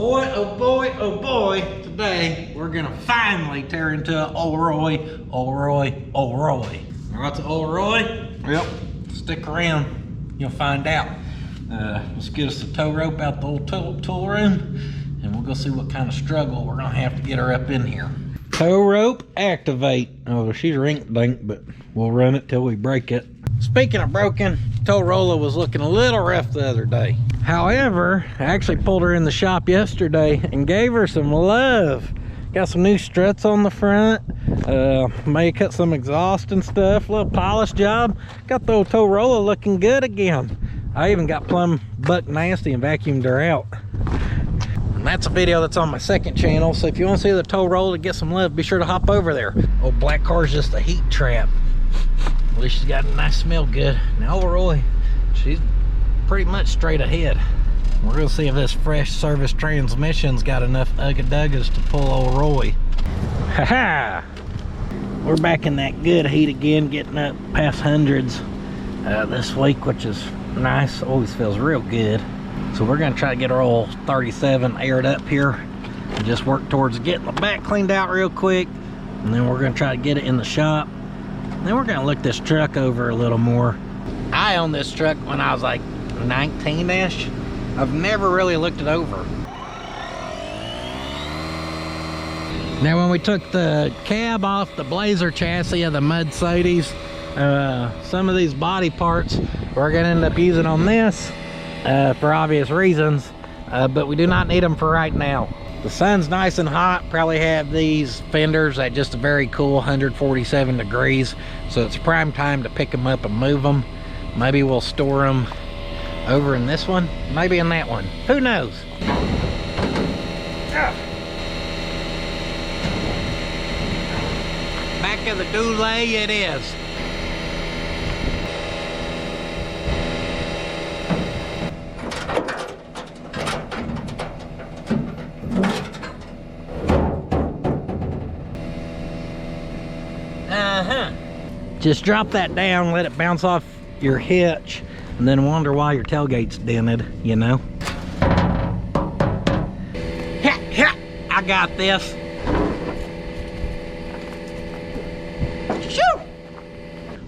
boy, oh boy, oh boy. Today, we're gonna finally tear into an Old Roy. Now, what's an Old Roy? Yep, stick around, you'll find out. Let's get us a tow rope out the old tool room, and we'll go see what kind of struggle we're gonna have to get her up in here. Tow rope, activate. Oh, she's rink-dink, but we'll run it till we break it. Speaking of broken, tow roller was looking a little rough the other day. However, I actually pulled her in the shop yesterday and gave her some love. Got some new struts on the front. May cut some exhaust and stuff. Little polish job. Got the old tow roller looking good again. I even got plumb buck nasty and vacuumed her out. And that's a video that's on my second channel, so if you want to see the tow roller get some love, be sure to hop over there. Old black car's just a heat trap. At least she's got a nice smell good. Now Old Roy, she's pretty much straight ahead. We're gonna see if this fresh service transmission's got enough ugga-duggas to pull Old Roy. Ha-ha! We're back in that good heat again, getting up past hundreds this week, which is nice. Always feels real good. So we're gonna try to get our old 37 aired up here and just work towards getting the back cleaned out real quick, and then we're gonna try to get it in the shop. And then we're gonna look this truck over a little more. I owned this truck when I was like 19-ish. I've never really looked it over. Now when we took the cab off the Blazer chassis of the Mercedes, some of these body parts we're gonna end up using on this for obvious reasons, but we do not need them for right now. The sun's nice and hot. Probably have these fenders at just a very cool 147 degrees, so it's prime time to pick them up and move them. Maybe we'll store them over in this one, maybe in that one, who knows. Back of the Doulet it is. Just drop that down, let it bounce off your hitch, and then wonder why your tailgate's dented, you know. I got this. Shoo!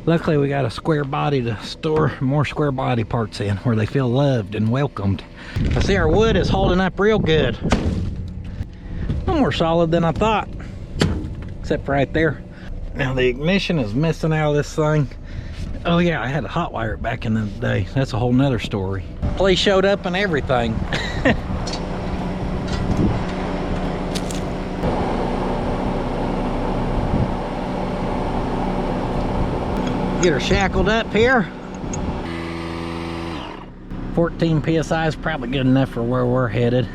Luckily we got a square body to store more square body parts in, where they feel loved and welcomed. I see our wood is holding up real good. A little more solid than I thought, except for right there. Now the ignition is missing out of this thing. Oh yeah, I had to hot wire it back in the day. That's a whole nother story. Police showed up and everything. Get her shackled up here. 14 PSI is probably good enough for where we're headed.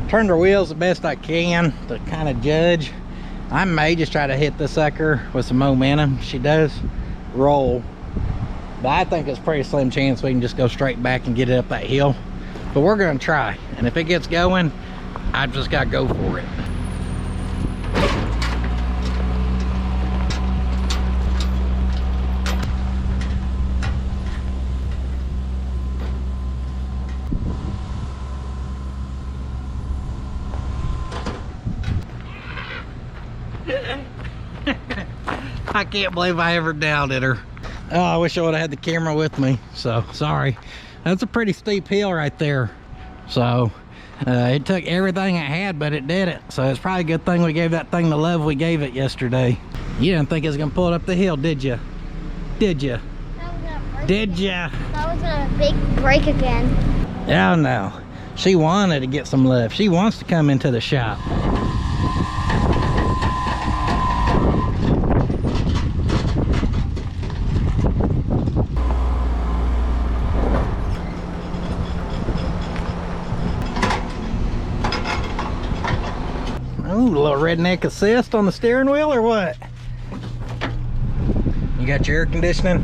Turned her wheels the best I can to kind of judge. I may just try to hit the sucker with some momentum. She does roll, but I think it's a pretty slim chance we can just go straight back and get it up that hill. But we're gonna try, and if it gets going, I've just gotta go for it. I can't believe I ever doubted her. Oh, I wish I would have had the camera with me, so sorry. That's a pretty steep hill right there. So it took everything it had, but it did it. So it's probably a good thing we gave that thing the love we gave it yesterday. You didn't think it was gonna pull it up the hill, did you? Did you? Did you? That was a big break again. Oh no, she wanted to get some love. She wants to come into the shop. Ooh, a little redneck assist on the steering wheel or what? You got your air conditioning?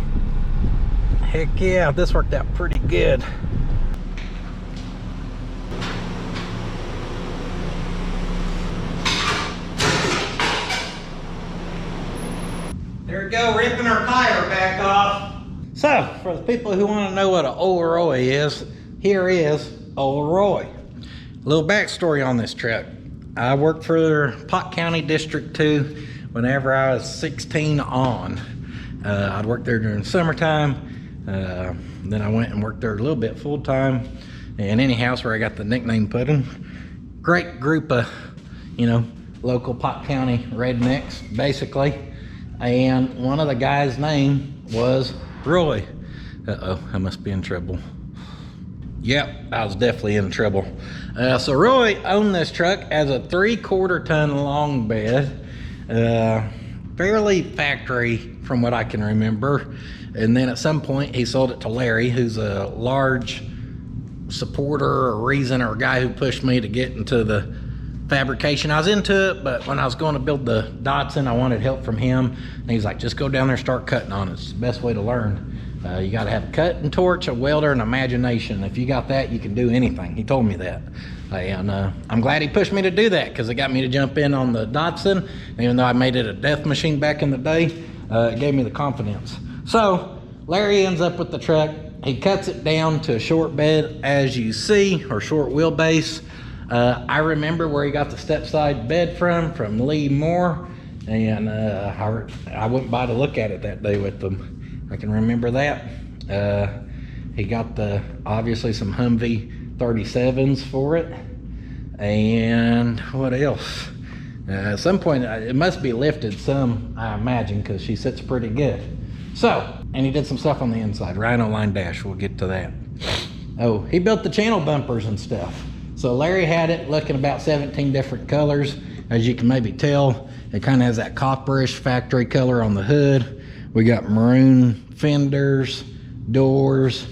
Heck yeah, this worked out pretty good. There we go, ripping our tire back off. So, for the people who want to know what an Old Roy is, here is Old Roy. little backstory on this truck. I worked for Pot County District 2 whenever I was 16 on. I'd worked there during the summertime. Then I went and worked there a little bit full time. And anyhow, that's where I got the nickname Puddin'. Great group of, you know, local Pot County rednecks, basically. And one of the guys' name was Roy. Uh-oh, I must be in trouble. Yep, I was definitely in trouble. So Roy owned this truck as a 3/4 ton long bed. Fairly factory from what I can remember. And then at some point he sold it to Larry, who's a large supporter or reason or guy who pushed me to get into the fabrication. I was into it, but when I was going to build the Datsun, I wanted help from him. And he's like, just go down there and start cutting on it. It's the best way to learn. You got to have a cutting torch, a welder, and imagination. If you got that, you can do anything. He told me that. And I'm glad he pushed me to do that, because it got me to jump in on the Datsun. Even though I made it a death machine back in the day, it gave me the confidence. So Larry ends up with the truck. He cuts it down to a short bed, as you see, or short wheelbase. I remember where he got the step side bed from Lee Moore. And I went by to look at it that day with them. I can remember that. He got obviously some Humvee 37s for it. And what else? At some point, it must be lifted some, I imagine, because she sits pretty good. So, and he did some stuff on the inside. Rhino line dash, we'll get to that. Oh, he built the channel bumpers and stuff. So Larry had it looking about 17 different colors. As you can maybe tell, it kind of has that copperish factory color on the hood. We got maroon fenders, doors.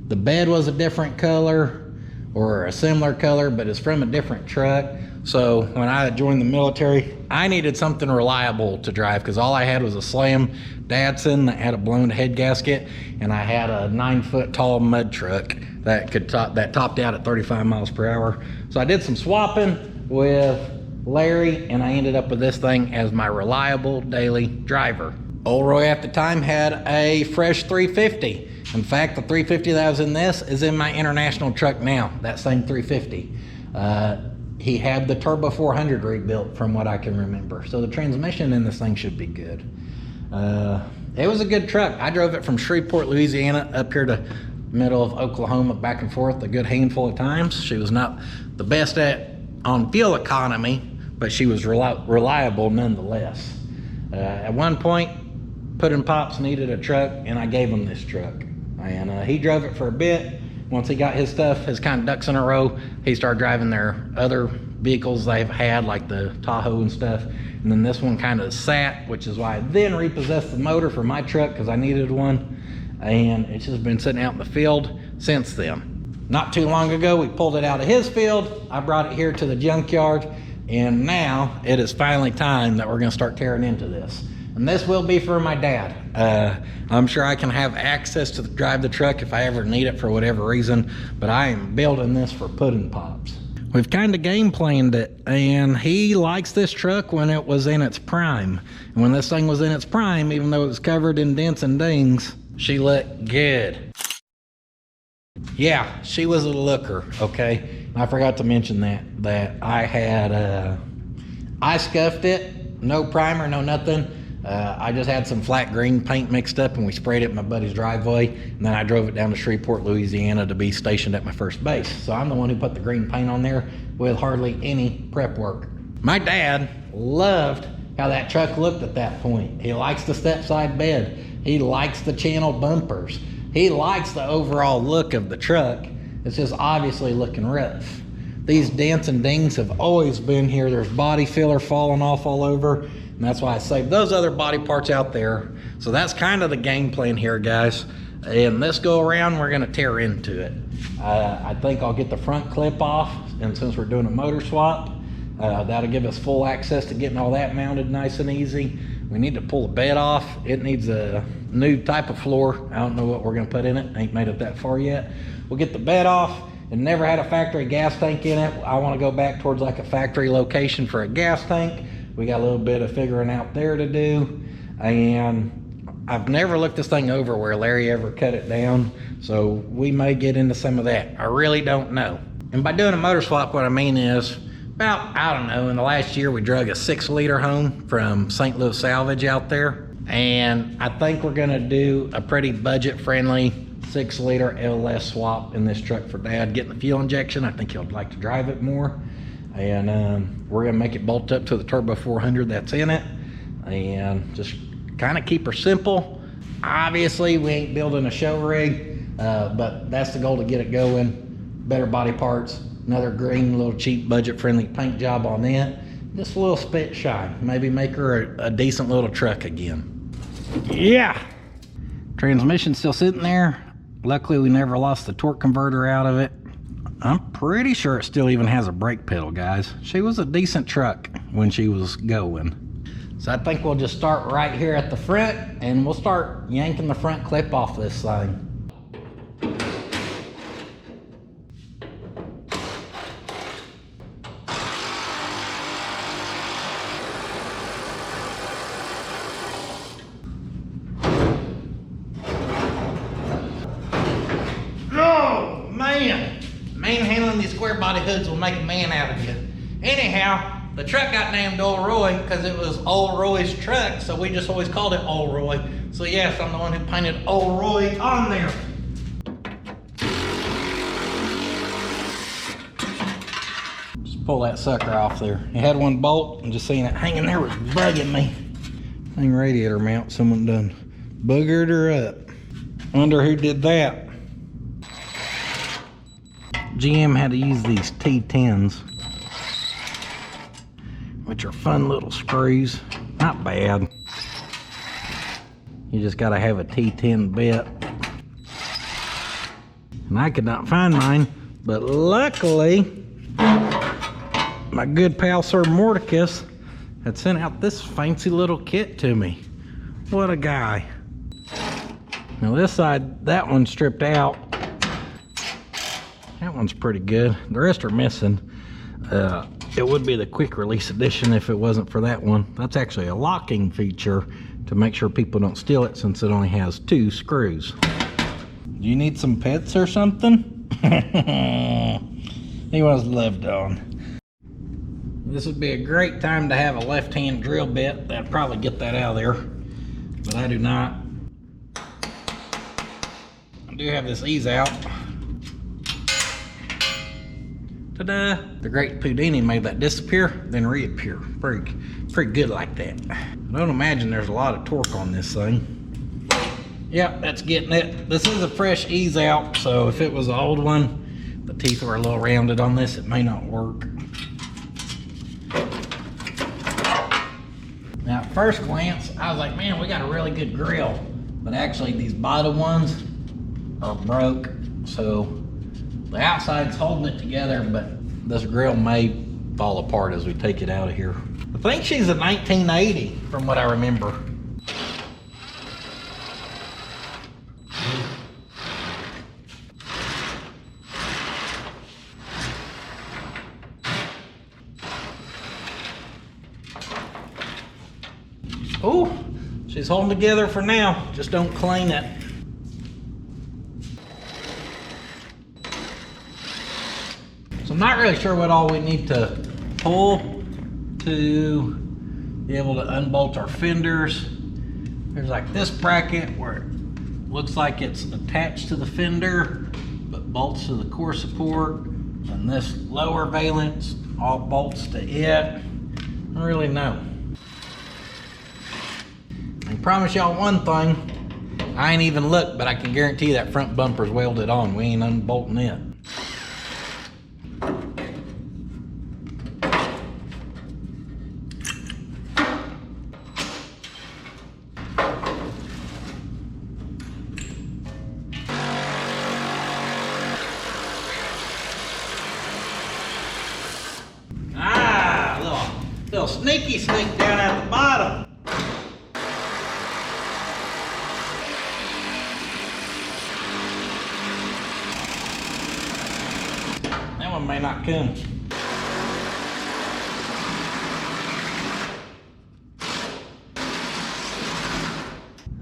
The bed was a different color or a similar color, but it's from a different truck. So when I joined the military, I needed something reliable to drive, because all I had was a Slam Datsun that had a blown head gasket, and I had a 9-foot tall mud truck that topped out at 35 miles per hour. So I did some swapping with Larry, and I ended up with this thing as my reliable daily driver. Old Roy at the time had a fresh 350. In fact, the 350 that was in this is in my international truck now, that same 350. He had the Turbo 400 rebuilt from what I can remember. So the transmission in this thing should be good. It was a good truck. I drove it from Shreveport, Louisiana up here to middle of Oklahoma, back and forth a good handful of times. She was not the best on fuel economy, but she was reliable nonetheless. At one point, Puddin' Pops needed a truck, and I gave him this truck. And he drove it for a bit. Once he got his stuff, his kind of ducks in a row, he started driving their other vehicles they've had, like the Tahoe and stuff. And then this one kind of sat, which is why I then repossessed the motor for my truck, because I needed one. And it's just been sitting out in the field since then. Not too long ago, we pulled it out of his field. I brought it here to the junkyard. And now it is finally time that we're going to start tearing into this. And this will be for my dad. I'm sure I can have access to drive the truck if I ever need it for whatever reason, but I am building this for Puddin' Pops. We've kind of game planned it, and he likes this truck when it was in its prime. And when this thing was in its prime, even though it was covered in dents and dings, she looked good. Yeah, she was a looker, okay? I forgot to mention that I had, I scuffed it, no primer, no nothing. I just had some flat green paint mixed up, and we sprayed it in my buddy's driveway, and then I drove it down to Shreveport, Louisiana to be stationed at my first base. So I'm the one who put the green paint on there with hardly any prep work. My dad loved how that truck looked at that point. He likes the step side bed. He likes the channel bumpers. He likes the overall look of the truck. It's just obviously looking rough. These dents and dings have always been here. There's body filler falling off all over. And that's why I saved those other body parts out there. So that's kind of the game plan here, guys. And this go around, we're gonna tear into it. I think I'll get the front clip off. And since we're doing a motor swap, that'll give us full access to getting all that mounted nice and easy. We need to pull the bed off. It needs a new type of floor. I don't know what we're gonna put in it. I ain't made it that far yet. We'll get the bed off. It never had a factory gas tank in it. I wanna go back towards like a factory location for a gas tank. We got a little bit of figuring out there to do. And I've never looked this thing over where Larry ever cut it down. So we may get into some of that. I really don't know. And by doing a motor swap, what I mean is, about, I don't know, in the last year we drug a 6-liter home from St. Louis Salvage out there. And I think we're gonna do a pretty budget-friendly 6-liter LS swap in this truck for Dad. Getting the fuel injection, I think he'll like to drive it more. And we're gonna make it bolt up to the Turbo 400 that's in it. And just kind of keep her simple. Obviously, we ain't building a show rig, but that's the goal, to get it going. Better body parts, another green, little cheap, budget-friendly paint job on it. Just a little spit shy. Maybe make her a decent little truck again. Yeah! Transmission's still sitting there. Luckily, we never lost the torque converter out of it. I'm pretty sure it still even has a brake pedal, guys. She was a decent truck when she was going. So I think we'll just start right here at the front, and we'll start yanking the front clip off this thing. Oh, man. Manhandling these square body hoods will make a man out of you. Anyhow, the truck got named Old Roy because it was Old Roy's truck, so we just always called it Old Roy. So yes, I'm the one who painted Old Roy on there. Just pull that sucker off there. It had one bolt, and just seeing it hanging there was bugging me. Thing radiator mount, someone done boogered her up. Wonder who did that. GM had to use these T10s, which are fun little screws. Not bad. You just gotta have a T10 bit. And I could not find mine, but luckily, my good pal Sir Mordicus had sent out this fancy little kit to me. What a guy. Now this side, that one's stripped out. That one's pretty good. The rest are missing. It would be the quick release edition if it wasn't for that one. That's actually a locking feature to make sure people don't steal it, since it only has 2 screws. Do you need some pets or something? He was loved on. This would be a great time to have a left-hand drill bit. That'd probably get that out of there, but I do not. I do have this ease out. Ta-da! The great Houdini made that disappear, then reappear. Pretty good like that. I don't imagine there's a lot of torque on this thing. Yep, that's getting it. This is a fresh ease out, so if it was an old one, the teeth were a little rounded on this, it may not work. Now, at first glance, I was like, man, we got a really good grill. But actually, these bottom ones are broke, so the outside's holding it together, but this grill may fall apart as we take it out of here. I think she's a 1980 from what I remember. Oh, she's holding together for now. Just don't clean it. So I'm not really sure what all we need to pull to be able to unbolt our fenders. There's like this bracket where it looks like it's attached to the fender, but bolts to the core support. And this lower valence all bolts to it. I don't really know. I can promise y'all one thing. I ain't even looked, but I can guarantee that front bumper's welded on. We ain't unbolting it. Little sneaky sneak down at the bottom. That one may not come.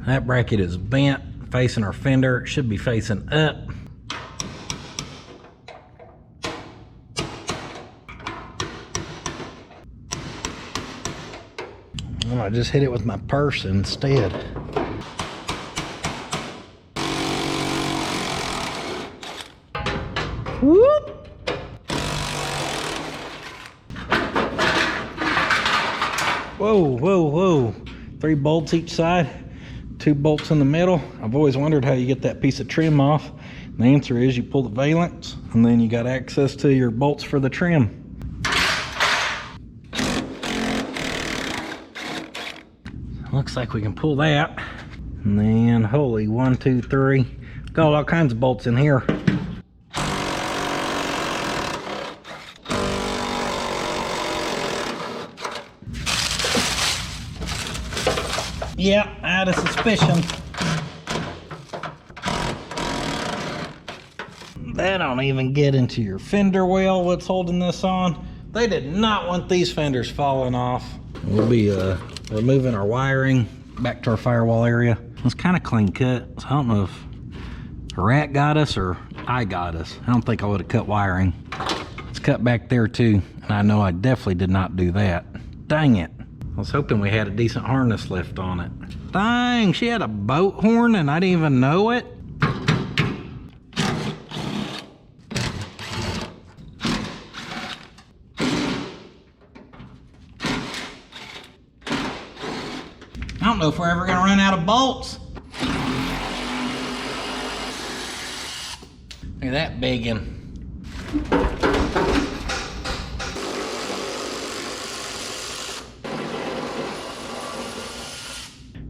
That bracket is bent, facing our fender. It should be facing up. Well, I just hit it with my purse instead. Whoop! Whoa, whoa, whoa. 3 bolts each side, 2 bolts in the middle. I've always wondered how you get that piece of trim off. And the answer is you pull the valence and then you got access to your bolts for the trim. Looks like we can pull that. And then, holy, 1, 2, 3. Got all kinds of bolts in here. Yeah, I had a suspicion. That don't even get into your fender well, what's holding this on. They did not want these fenders falling off. We'll be removing our wiring back to our firewall area. It's kind of clean cut, so I don't know if a rat got us or I got us. I don't think I would have cut wiring. It's cut back there too, and I know I definitely did not do that. Dang it. I was hoping we had a decent harness lift on it. Dang, she had a boat horn and I didn't even know it. I don't know if we're ever gonna run out of bolts. Look at that big one.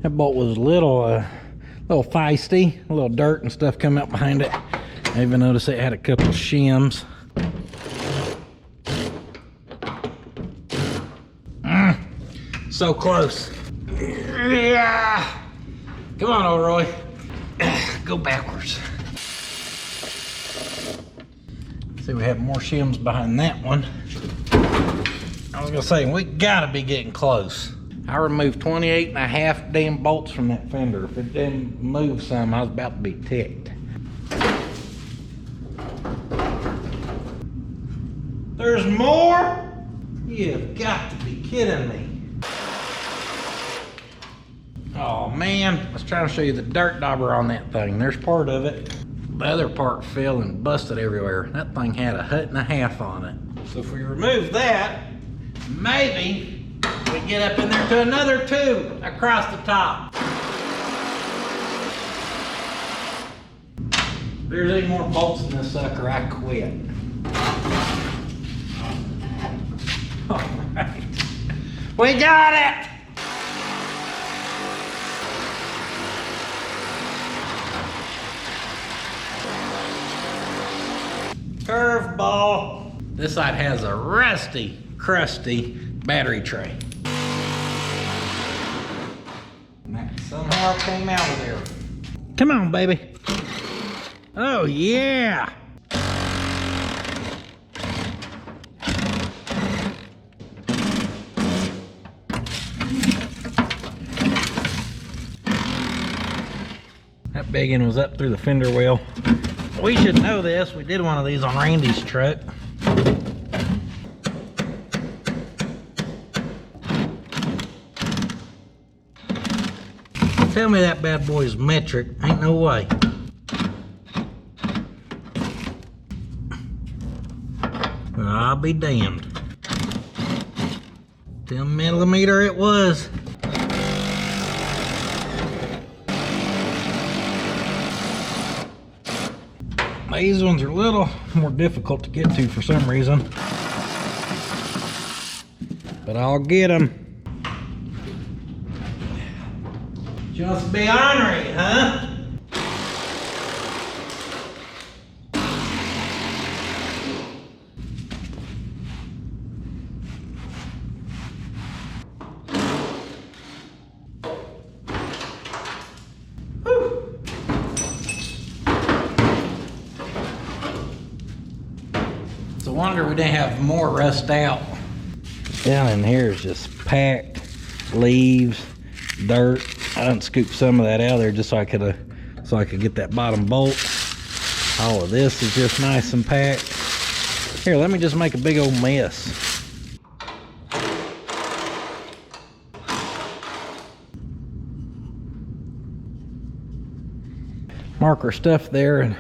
That bolt was a little feisty, a little dirt and stuff coming out behind it. I even noticed it had a couple of shims. So close. Yeah. Come on, old Roy. Go backwards. See, we have more shims behind that one. I was gonna say, we gotta be getting close. I removed 28 and a half damn bolts from that fender. If it didn't move some, I was about to be ticked. There's more? You've got to be kidding me. Oh man, I was trying to show you the dirt dauber on that thing. There's part of it. The other part fell and busted everywhere. That thing had a hut and a half on it. So if we remove that, maybe we get up in there to another tube across the top. If there's any more bolts in this sucker, I quit. All right. We got it! Curveball. This side has a rusty, crusty battery tray. And that somehow came out of there. Come on, baby. Oh, yeah. That big one was up through the fender well. We should know this. We did one of these on Randy's truck. Tell me that bad boy's metric. Ain't no way. I'll be damned. 10 millimeter it was. These ones are a little more difficult to get to for some reason. But I'll get them. Just be ornery, huh? It's a wonder we didn't have more rust out. Down in here is just packed leaves, dirt. I done scooped some of that out of there just so I could get that bottom bolt. All of this is just nice and packed. Here, let me just make a big old mess. mark our stuff there, and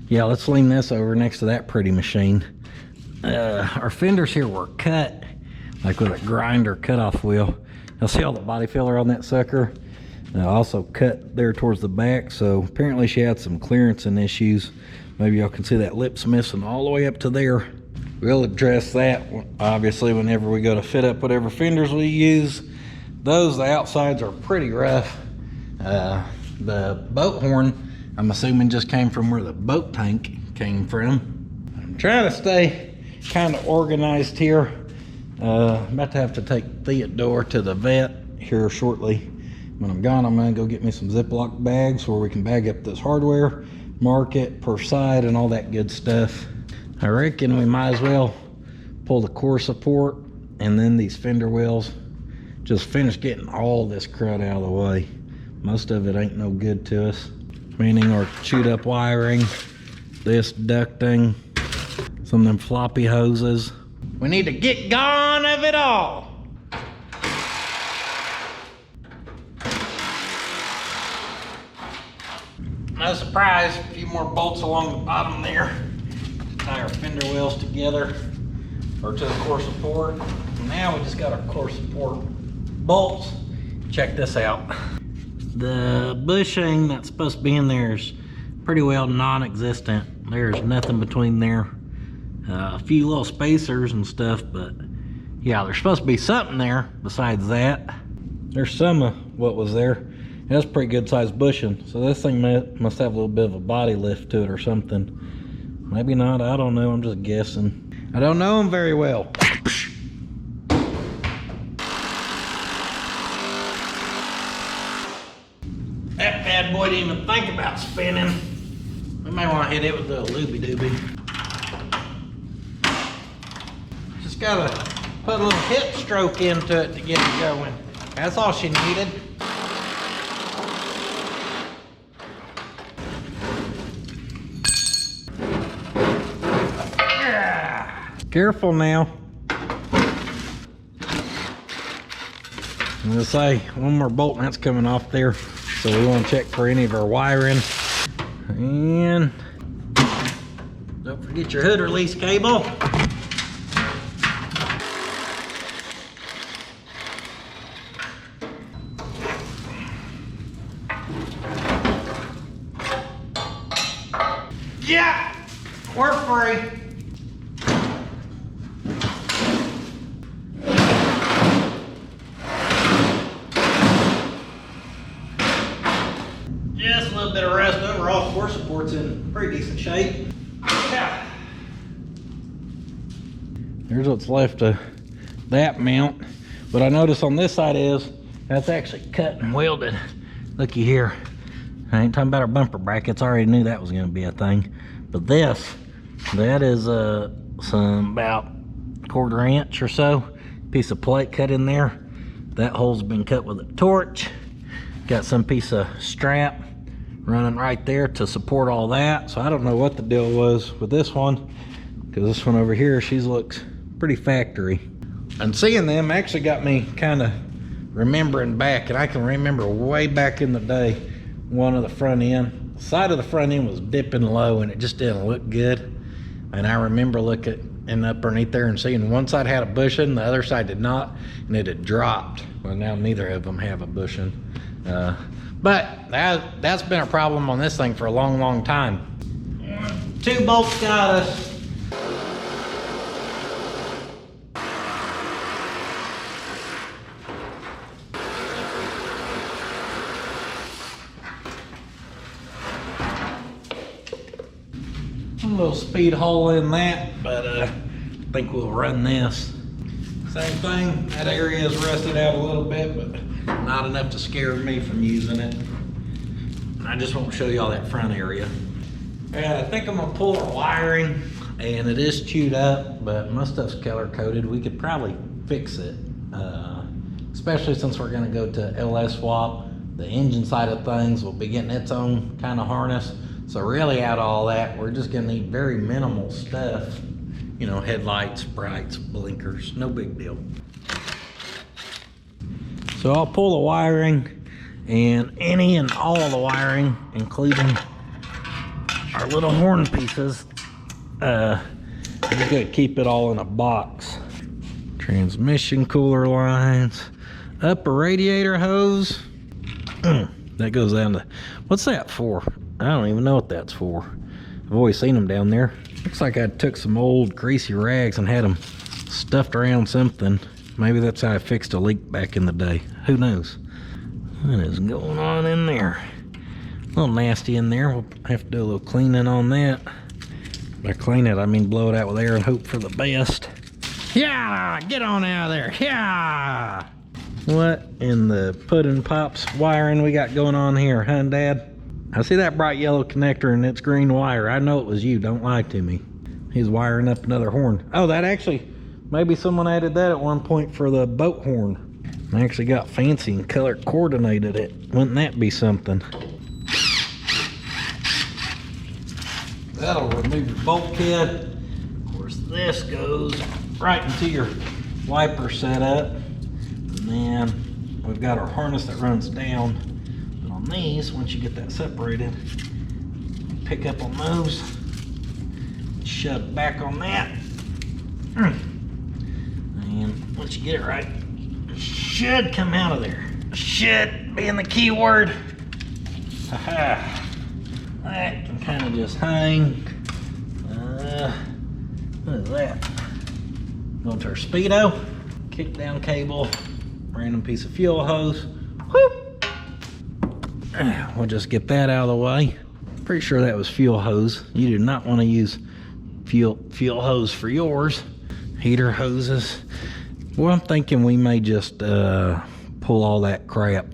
yeah, let's lean this over next to that pretty machine. Our fenders here were cut like with a grinder cutoff wheel. You'll see all the body filler on that sucker. Also cut there towards the back, so apparently she had some clearancing issues. Maybe y'all can see that lip's missing all the way up to there. We'll address that obviously whenever we go to fit up whatever fenders we use. The outsides are pretty rough. The boat horn, I'm assuming, just came from where the boat tank came from. I'm trying to stay kind of organized here. I'm about to have to take Theodore to the vet here shortly. When I'm gone, I'm gonna go get me some Ziploc bags where we can bag up this hardware, mark it per side and all that good stuff. I reckon we might as well pull the core support and then these fender wells. Just finish getting all this crud out of the way. Most of it ain't no good to us. Meaning our chewed up wiring, this ducting, some of them floppy hoses. We need to get gone of it all. No surprise, a few more bolts along the bottom there to tie our fender wells together or to the core support. Now we just got our core support bolts. Check this out. The bushing that's supposed to be in there is pretty well non-existent. There's nothing between there. A few little spacers and stuff, but yeah, there's supposed to be something there besides that. There's some of what was there. That's pretty good sized bushing, so this thing must have a little bit of a body lift to it or something. Maybe not, I don't know, I'm just guessing. I don't know them very well. That bad boy didn't even think about spinning. We may want to hit it with a looby-dooby. Just gotta put a little hip stroke into it to get it going. That's all she needed. Careful now. I'm gonna say one more bolt and that's coming off there. So we want to check for any of our wiring. And don't forget your hood release cable. Yeah, we're free. Just a little bit of rust. Overall core support's in pretty decent shape. Yeah. Here's what's left of that mount. What I noticed on this side is that's actually cut and welded. Looky here. I ain't talking about our bumper brackets. I already knew that was going to be a thing. But that is some about 1/4 inch or so piece of plate cut in there. That hole's been cut with a torch. Got some piece of strap running right there to support all that. So I don't know what the deal was with this one, because this one over here, she looks pretty factory. And seeing them actually got me kind of remembering back, and I can remember way back in the day, one of the front end, side of the front end was dipping low and it just didn't look good. And I remember looking underneath there and seeing one side had a bushing, the other side did not, and it had dropped. Well, now neither of them have a bushing. But that's been a problem on this thing for a long, long time. 2 bolts got us. A little speed hole in that, but I think we'll run this. Same thing, that area is rusted out a little bit, but not enough to scare me from using it. I just won't show you all that front area. I think I'm gonna pull our wiring, and it is chewed up, but most stuff's color coded. We could probably fix it, especially since we're gonna go to LS swap. The engine side of things will be getting its own kind of harness. So really out of all that, we're just gonna need very minimal stuff. You know, headlights, brights, blinkers, no big deal. So I'll pull the wiring, and any and all of the wiring, including our little horn pieces. You gotta keep it all in a box. Transmission cooler lines, upper radiator hose. That goes down to, what's that for? I don't even know what that's for. I've always seen them down there. Looks like I took some old greasy rags and had them stuffed around something. Maybe that's how I fixed a leak back in the day. Who knows? What is going on in there? A little nasty in there. We'll have to do a little cleaning on that. By clean it, I mean blow it out with air and hope for the best. Yeah, get on out of there. Yeah. What in the puddin' pops wiring we got going on here, huh, Dad? I see that bright yellow connector and it's green wire. I know it was you. Don't lie to me. He's wiring up another horn. Oh, that actually, maybe someone added that at one point for the boat horn. I actually got fancy and color coordinated it. Wouldn't that be something? That'll remove your bulkhead. Of course, this goes right into your wiper setup. And then we've got our harness that runs down. But on these, once you get that separated, pick up on those, shove back on that. And once you get it right, it should come out of there. Should being the key word. Haha. That can kind of just hang. What is that? Go to our speedo, kick down cable, random piece of fuel hose. Whoop! We'll just get that out of the way. Pretty sure that was fuel hose. You do not want to use fuel hose for yours. Heater hoses. Well, I'm thinking we may just pull all that crap.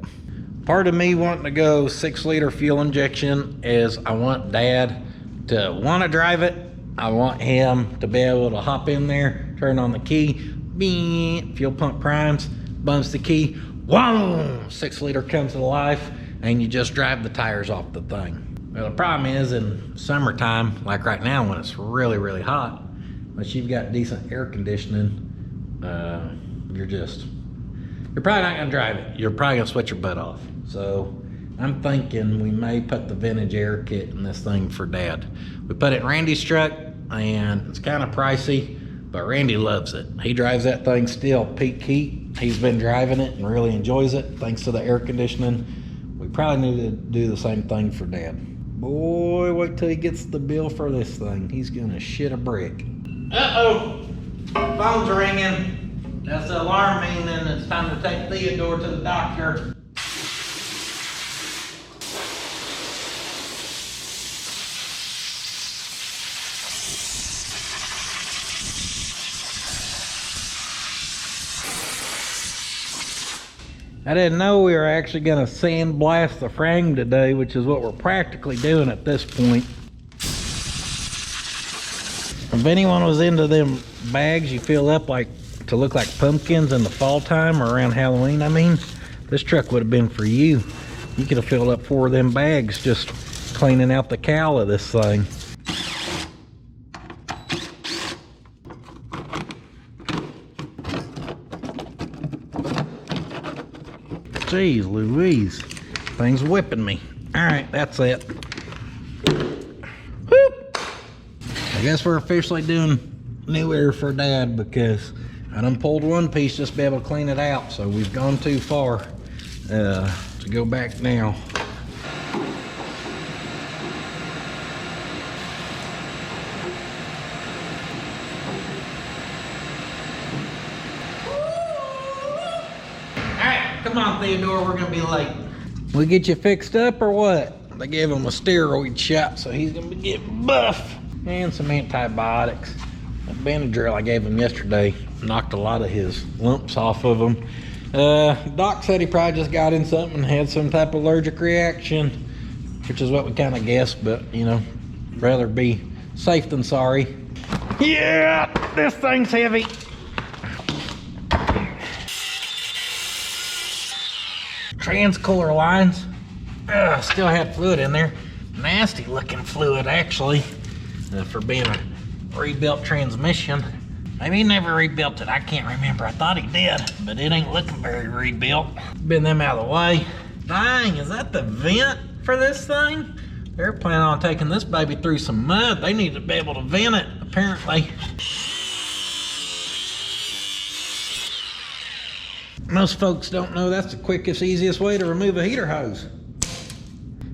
Part of me wanting to go 6-liter fuel injection is I want Dad to want to drive it. I want him to be able to hop in there, turn on the key, beep, fuel pump primes, bumps the key, whoa, 6-liter comes to life, and you just drive the tires off the thing. Well, the problem is in summertime, like right now when it's really, really hot, unless you've got decent air conditioning, you're probably not gonna drive it. You're probably gonna sweat your butt off. So I'm thinking we may put the vintage air kit in this thing for Dad. We put it in Randy's truck and it's kind of pricey, but Randy loves it. He drives that thing still peak heat. He's been driving it and really enjoys it thanks to the air conditioning. We probably need to do the same thing for Dad. Boy, wait till he gets the bill for this thing. He's gonna shit a brick. Uh-oh, phone's ringing. That's the alarm meaning it's time to take Theodore to the doctor. I didn't know we were actually going to sandblast the frame today, which is what we're practically doing at this point. If anyone was into them bags you fill up like to look like pumpkins in the fall time or around Halloween, I mean, this truck would have been for you. You could have filled up 4 of them bags just cleaning out the cowl of this thing. Jeez Louise, thing's whipping me. All right, that's it. Whoop. I guess we're officially doing new air for Dad because I done pulled one piece just to be able to clean it out, so we've gone too far to go back now. Come on, Theodore, we're gonna be late. We get you fixed up or what? They gave him a steroid shot, so he's gonna get buff. And some antibiotics. That Benadryl I gave him yesterday knocked a lot of his lumps off of him. Doc said he probably just got in something and had some type of allergic reaction, which is what we kind of guessed, but you know, rather be safe than sorry. Yeah, this thing's heavy. Trans-cooler lines. Still had fluid in there. Nasty looking fluid actually, for being a rebuilt transmission. Maybe he never rebuilt it, I can't remember. I thought he did, but it ain't looking very rebuilt. Been them out of the way. Dang, is that the vent for this thing? They're planning on taking this baby through some mud. They need to be able to vent it, apparently. Most folks don't know that's the quickest, easiest way to remove a heater hose.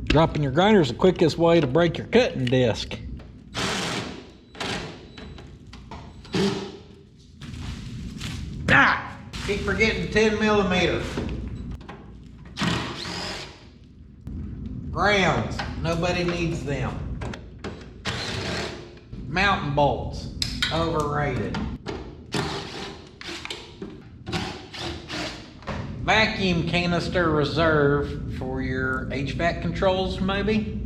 Dropping your grinder is the quickest way to break your cutting disc. Ah! Keep forgetting 10 millimeter. Grounds, nobody needs them. Mountain bolts, overrated. Vacuum canister reserve for your HVAC controls, maybe?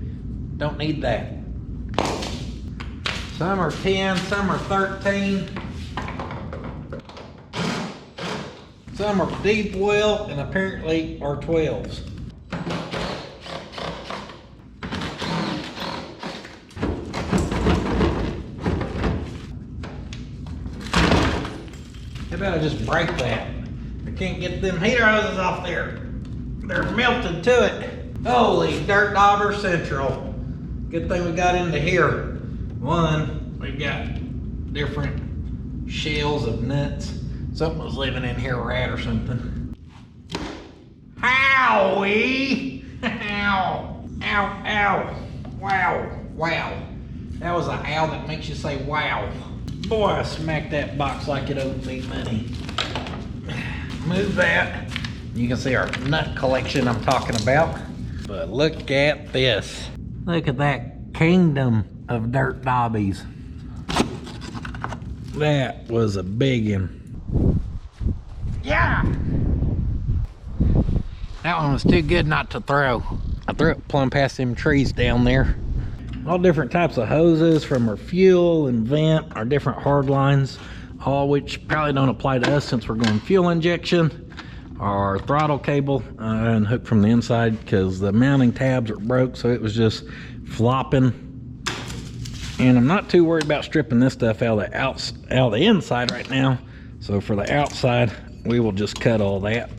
Don't need that. Some are 10, some are 13. Some are deep well and apparently are 12s. How about I just break that? I can't get them heater hoses off there. They're melted to it. Holy dirt dauber central. Good thing we got into here. One, we've got different shells of nuts. Something was living in here, a rat or something. Howie! Ow! Ow, ow. Wow, wow. That was an ow that makes you say wow. Boy, I smacked that box like it owed me money. Move that. You can see our nut collection I'm talking about. But look at this. Look at that kingdom of dirt dobbies. That was a big one. Yeah! That one was too good not to throw. I threw it plumb past them trees down there. All different types of hoses from our fuel and vent, our different hard lines, all which probably don't apply to us since we're going fuel injection. Our throttle cable unhooked from the inside because the mounting tabs are broke, so it was just flopping. And I'm not too worried about stripping this stuff out of the inside right now. So for the outside, we will just cut all that.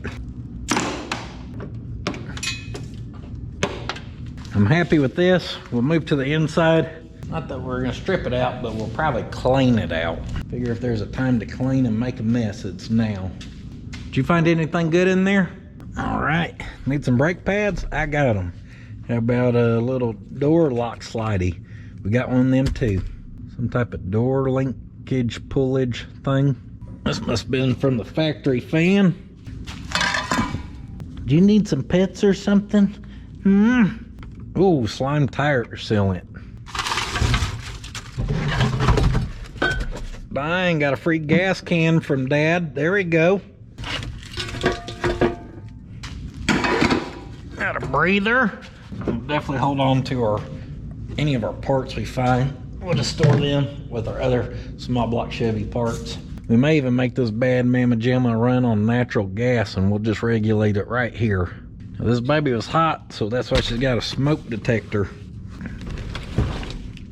I'm happy with this. We'll move to the inside. Not that we're gonna strip it out, but we'll probably clean it out. Figure if there's a time to clean and make a mess, it's now. Did you find anything good in there? All right, need some brake pads? I got them. How about a little door lock slidey? We got one of them too. Some type of door linkage pullage thing. This must have been from the factory fan. Do you need some pets or something? Oh, slime tire sealant. Bang, got a free gas can from Dad. There we go. Got a breather. We'll definitely hold on to any of our parts we find. We'll just store them with our other small block Chevy parts. We may even make this bad mamma jamma run on natural gas, and we'll just regulate it right here. Now, this baby was hot, so that's why she's got a smoke detector.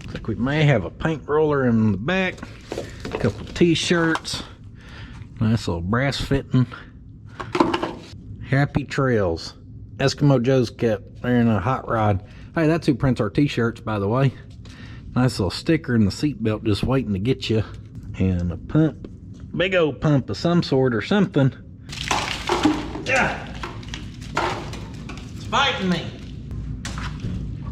Looks like we may have a paint roller in the back, a couple t-shirts, nice little brass fitting. Happy trails. Eskimo Joe's kept wearing a hot rod. Hey, that's who prints our t-shirts, by the way. Nice little sticker in the seatbelt just waiting to get you. And a pump. Big old pump of some sort or something. Yeah. It's biting me.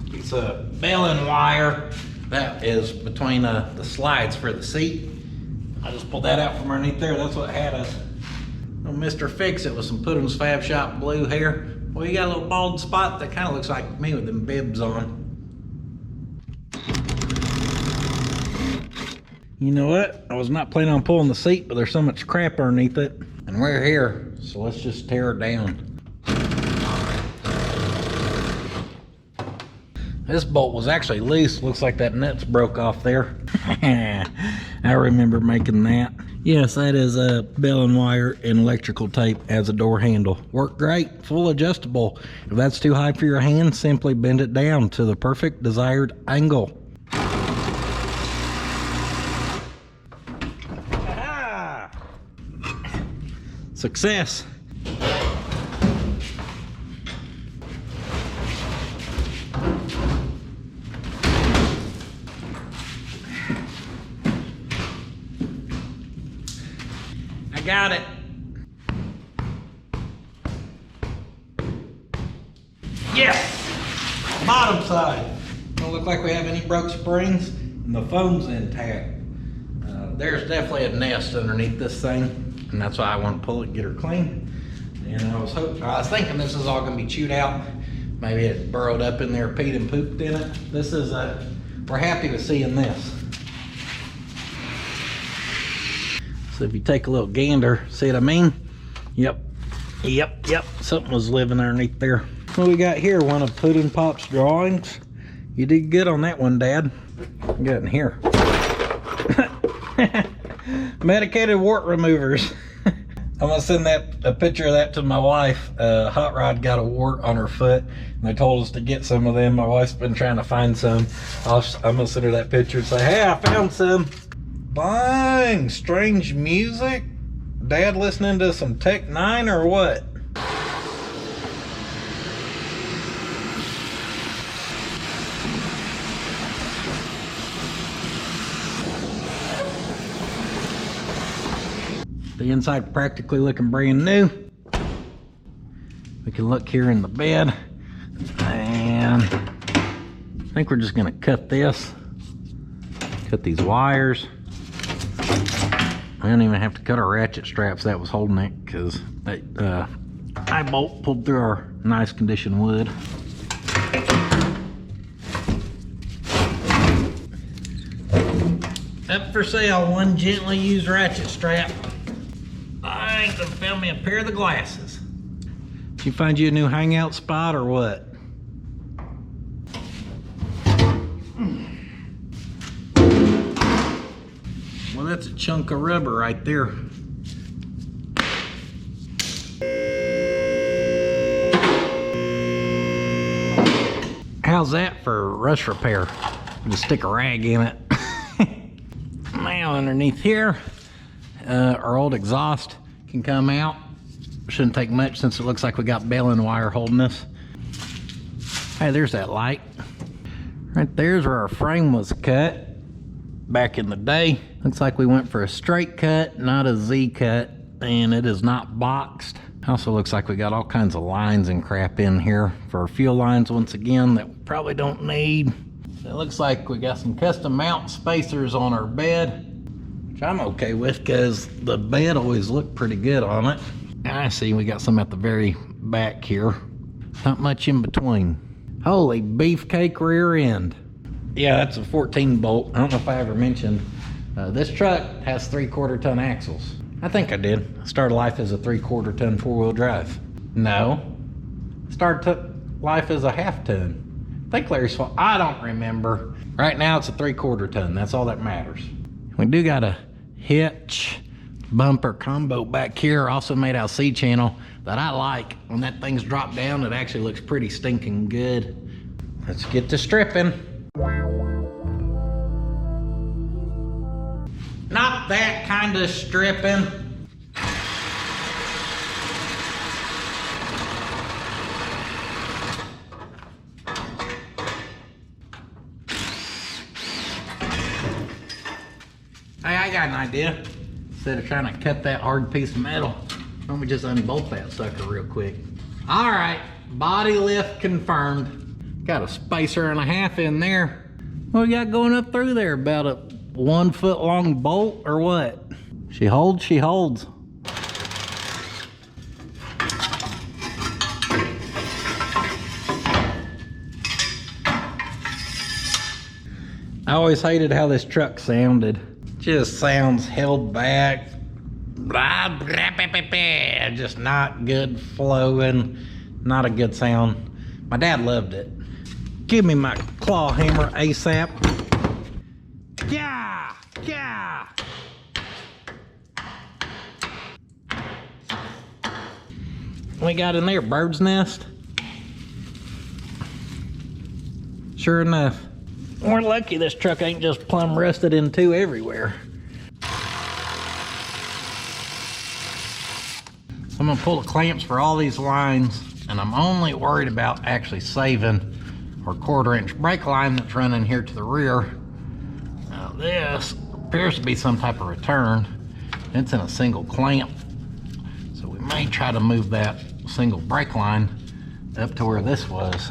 It's a baling wire that is between the slides for the seat. I just pulled that out from underneath there. That's what had us. Little Mr. Fix-It with some puddins.fab.shop blue hair. Well, you got a little bald spot that kind of looks like me with them bibs on. You know what? I was not planning on pulling the seat, but there's so much crap underneath it. And we're here, so let's just tear it down. This bolt was actually loose. Looks like that nut's broke off there. I remember making that. Yes, that is a baling wire and electrical tape as a door handle. Worked great, full adjustable. If that's too high for your hand, simply bend it down to the perfect desired angle. Success. got it. Yes! Bottom side. Don't look like we have any broke springs, and the foam's intact. There's definitely a nest underneath this thing, and that's why I want to pull it and get her clean. And I was thinking this is all gonna be chewed out. Maybe it burrowed up in there, peed and pooped in it. This is we're happy with seeing this. So if you take a little gander, see what I mean? Yep. Something was living underneath there. What we got here? One of Puddin' Pop's drawings. You did good on that one, Dad. Get in here. Medicated wart removers. I'm gonna send a picture of that to my wife. Hot Rod got a wart on her foot, and they told us to get some of them. My wife's been trying to find some. I'm gonna send her that picture and say, hey, I found some. Bang! Strange music? Dad listening to some Tech 9 or what? The inside practically looking brand new. We can look here in the bed, and I think we're just gonna cut this, cut these wires. I don't even have to cut our ratchet straps that was holding it, because that eye bolt pulled through our nice condition wood. Up for sale, one gently used ratchet strap. I ain't gonna found me a pair of the glasses. Did you find you a new hangout spot or what? Well, that's a chunk of rubber right there. How's that for rust repair? Just stick a rag in it. Now underneath here, our old exhaust can come out. Shouldn't take much since it looks like we got baling wire holding us. Hey, there's that light. Right there's where our frame was cut back in the day. Looks like we went for a straight cut, not a Z cut, and it is not boxed. Also looks like we got all kinds of lines and crap in here for our fuel lines once again that we probably don't need. It looks like we got some custom mount spacers on our bed, which I'm okay with because the bed always looked pretty good on it. And I see we got some at the very back here. Not much in between. Holy beefcake rear end. Yeah, that's a 14 bolt. I don't know if I ever mentioned, this truck has 3/4 ton axles. I think I did. Started life as a 3/4 ton 4-wheel drive. No, started life as a 1/2 ton. I think Larry's fault. I don't remember. Right now it's a 3/4 ton. That's all that matters. We do got a hitch bumper combo back here, also made out of C-channel, that I like. When that thing's dropped down, it actually looks pretty stinking good. Let's get to stripping. Not that kind of stripping. Hey, I got an idea. Instead of trying to cut that hard piece of metal, why don't we just unbolt that sucker real quick? All right, body lift confirmed. Got a spacer and a half in there. What we got going up through there? About a 1 foot long bolt or what? She holds, she holds. I always hated how this truck sounded. Just sounds held back. Blah, blah, blah, blah, blah. Just not good flowing. Not a good sound. My dad loved it. Give me my claw hammer ASAP. Yeah, yeah. We got in there, bird's nest. Sure enough. We're lucky this truck ain't just plumb rusted in two everywhere. So I'm gonna pull the clamps for all these lines, and I'm only worried about actually saving our 1/4 inch brake line that's running here to the rear. Now this appears to be some type of return. It's in a single clamp. So we may try to move that single brake line up to where this was.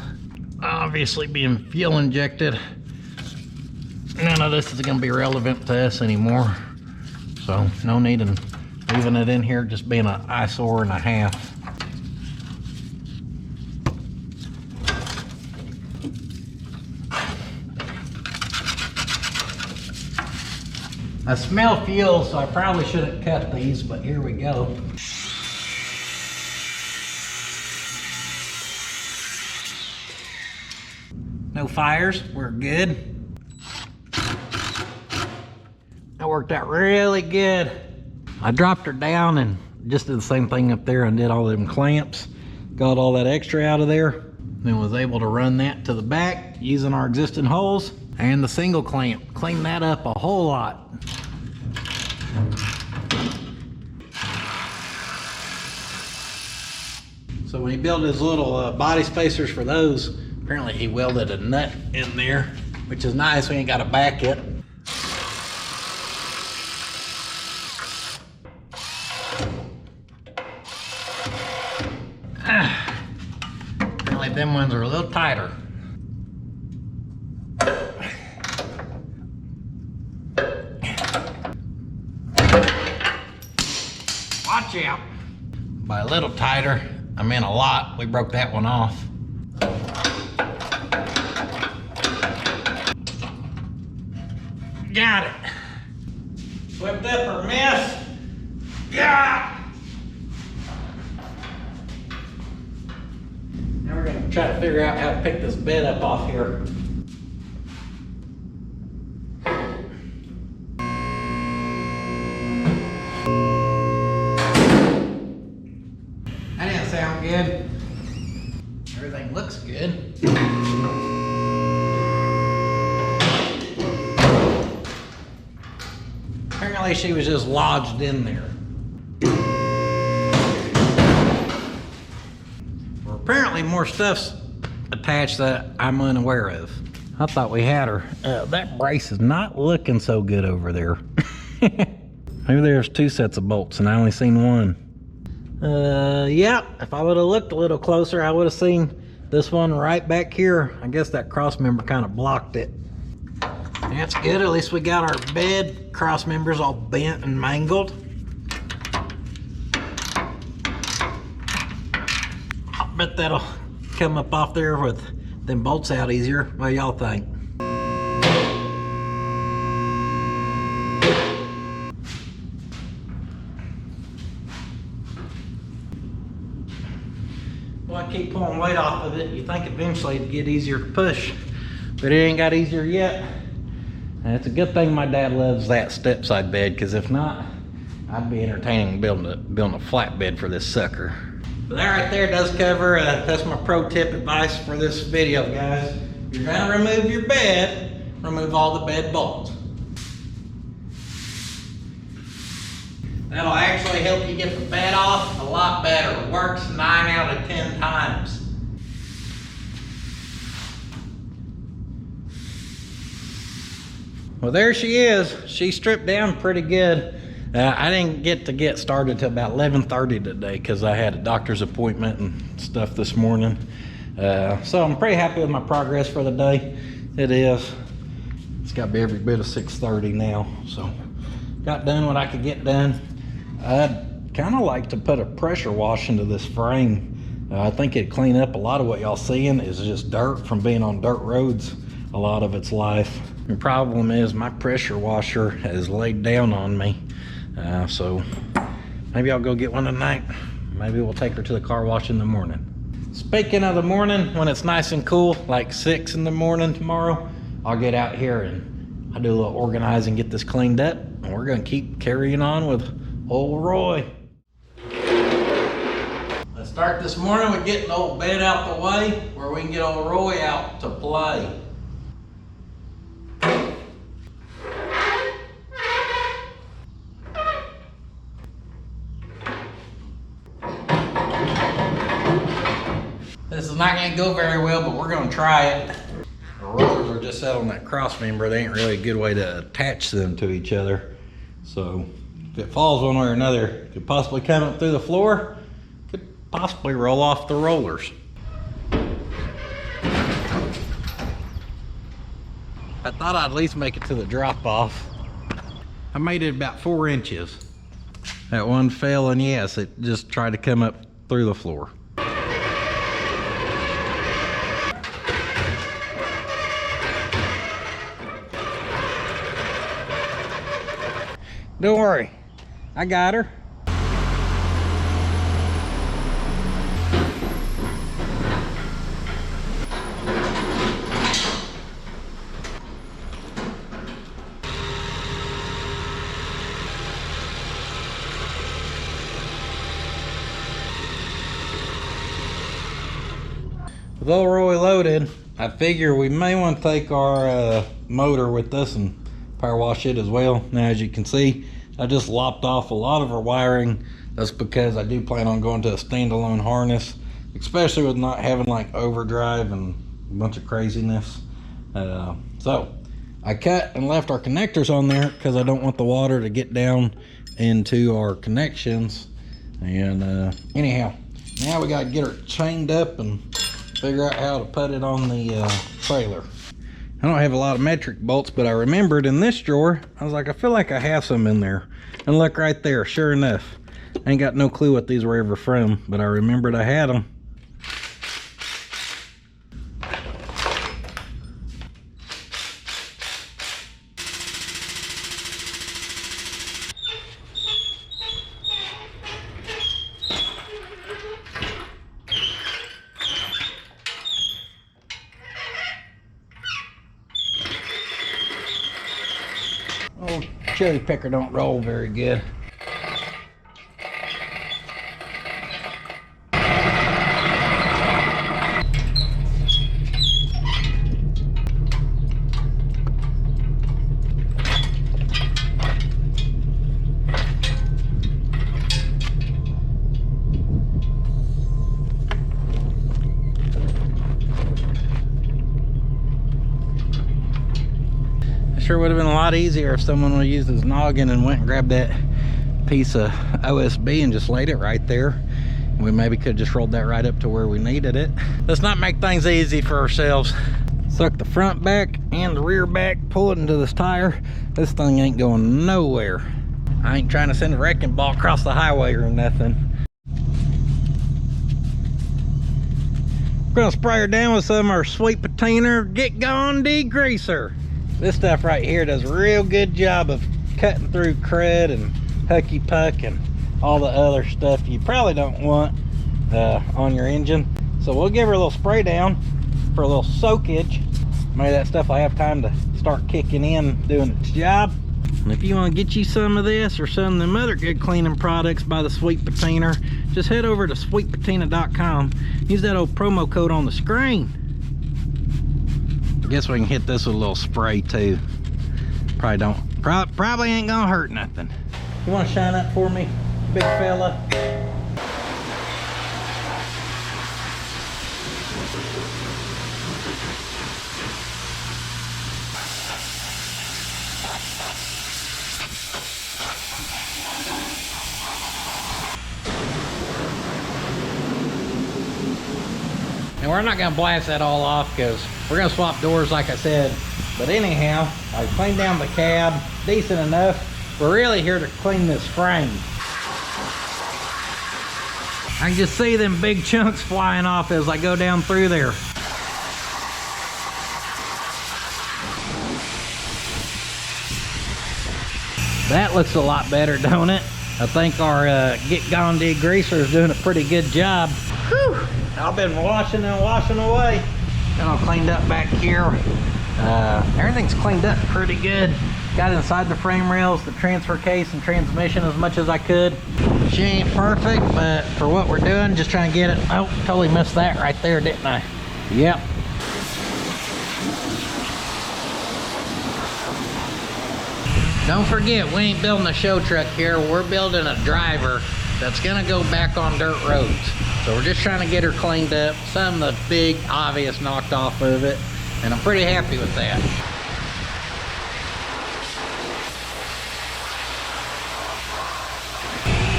Obviously being fuel injected, none of this is gonna be relevant to us anymore. So no need in leaving it in here, just being an eyesore and a half. I smell fuel, so I probably shouldn't cut these, but here we go. No fires, we're good. That worked out really good. I dropped her down and just did the same thing up there and did all them clamps. Got all that extra out of there. Then was able to run that to the back using our existing holes and the single clamp. Clean that up a whole lot. So when he built his little body spacers for those, apparently he welded a nut in there, which is nice. We ain't got to back it. Apparently them ones are a little tighter. Watch out. By a little tighter, I mean a lot. We broke that one off. Got it. Whipped up our mess. Yeah. Now we're gonna try to figure out how to pick this bed up off here. That didn't sound good. Everything looks good. Apparently she was just lodged in there. Well, apparently more stuff's attached that I'm unaware of. I thought we had her. That brace is not looking so good over there. Maybe there's 2 sets of bolts and I only seen one. Yeah, if I would have looked a little closer, I would have seen this one right back here. I guess that cross member kind of blocked it. That's good, at least we got our bed cross members all bent and mangled. I bet that'll come up off there with them bolts out easier. What do y'all think? Well, I keep pulling weight off of it. You think eventually it'd get easier to push, but it ain't got easier yet. And it's a good thing my dad loves that step-side bed, because if not, I'd be entertaining building a flat bed for this sucker. But that right there does cover, that's my pro tip advice for this video, guys. If you're gonna remove your bed, remove all the bed bolts. That'll actually help you get the bed off a lot better. It works 9 out of 10 times. Well, there she is. She stripped down pretty good. I didn't get started till about 11:30 today because I had a doctor's appointment and stuff this morning. So I'm pretty happy with my progress for the day. It is. It's got to be every bit of 6:30 now. So got done what I could get done. I'd kind of like to put a pressure wash into this frame. I think it'd clean up a lot of what y'all seeing is just dirt from being on dirt roads a lot of its life. The problem is my pressure washer has laid down on me. So maybe I'll go get one tonight. Maybe we'll take her to the car wash in the morning. Speaking of the morning, when it's nice and cool, like 6 in the morning tomorrow, I'll get out here and I'll do a little organizing, get this cleaned up, and we're gonna keep carrying on with old Roy. Let's start this morning with getting the old bed out the way where we can get old Roy out to play. This is not going to go very well, but we're going to try it. The rollers are just set on that cross member. They ain't really a good way to attach them to each other. So if it falls one way or another, it could possibly come up through the floor, could possibly roll off the rollers. I thought I'd at least make it to the drop off. I made it about 4 inches. That one fell, and yes, it just tried to come up through the floor. Don't worry, I got her. With old Roy loaded, I figure we may want to take our motor with us and power wash it as well. Now, as you can see, I just lopped off a lot of our wiring. That's because I do plan on going to a standalone harness, especially with not having like overdrive and a bunch of craziness. So I cut and left our connectors on there because I don't want the water to get down into our connections. And anyhow, now we got to get her chained up and figure out how to put it on the trailer. I don't have a lot of metric bolts, but I remembered in this drawer, I was like, I feel like I have some in there. And look right there, sure enough. I ain't got no clue what these were ever from, but I remembered I had them. Oh, cherry picker don't roll very good. Sure would have been a lot easier if someone would have used his noggin and went and grabbed that piece of OSB and just laid it right there. We maybe could have just rolled that right up to where we needed it. Let's not make things easy for ourselves. Suck the front back and the rear back, pull it into this tire. This thing ain't going nowhere. I ain't trying to send a wrecking ball across the highway or nothing. We're gonna spray her down with some of our sweet patina Get Gone degreaser. This stuff right here does a real good job of cutting through crud and hucky puck and all the other stuff you probably don't want on your engine. So we'll give her a little spray down for a little soakage. Maybe that stuff will have time to start kicking in, doing its job. And if you want to get you some of this or some of them other good cleaning products by the Sweet Patina, just head over to sweetpatina.com. Use that old promo code on the screen. I guess we can hit this with a little spray too. Probably ain't gonna hurt nothing. You want to shine up for me, big fella? And we're not gonna blast that all off because we're gonna swap doors like I said. But anyhow, I cleaned down the cab decent enough. We're really here to clean this frame. I can just see them big chunks flying off as I go down through there. That looks a lot better, don't it? I think our Get Gone degreaser is doing a pretty good job. Whew. I've been washing and washing away. Got all cleaned up back here. Everything's cleaned up pretty good. Got inside the frame rails, the transfer case, and transmission as much as I could. She ain't perfect, but for what we're doing, just trying to get it. Oh, totally missed that right there, didn't I? Yep. Don't forget, we ain't building a show truck here. We're building a driver that's gonna go back on dirt roads. So we're just trying to get her cleaned up. Some of the big obvious knocked off of it. And I'm pretty happy with that.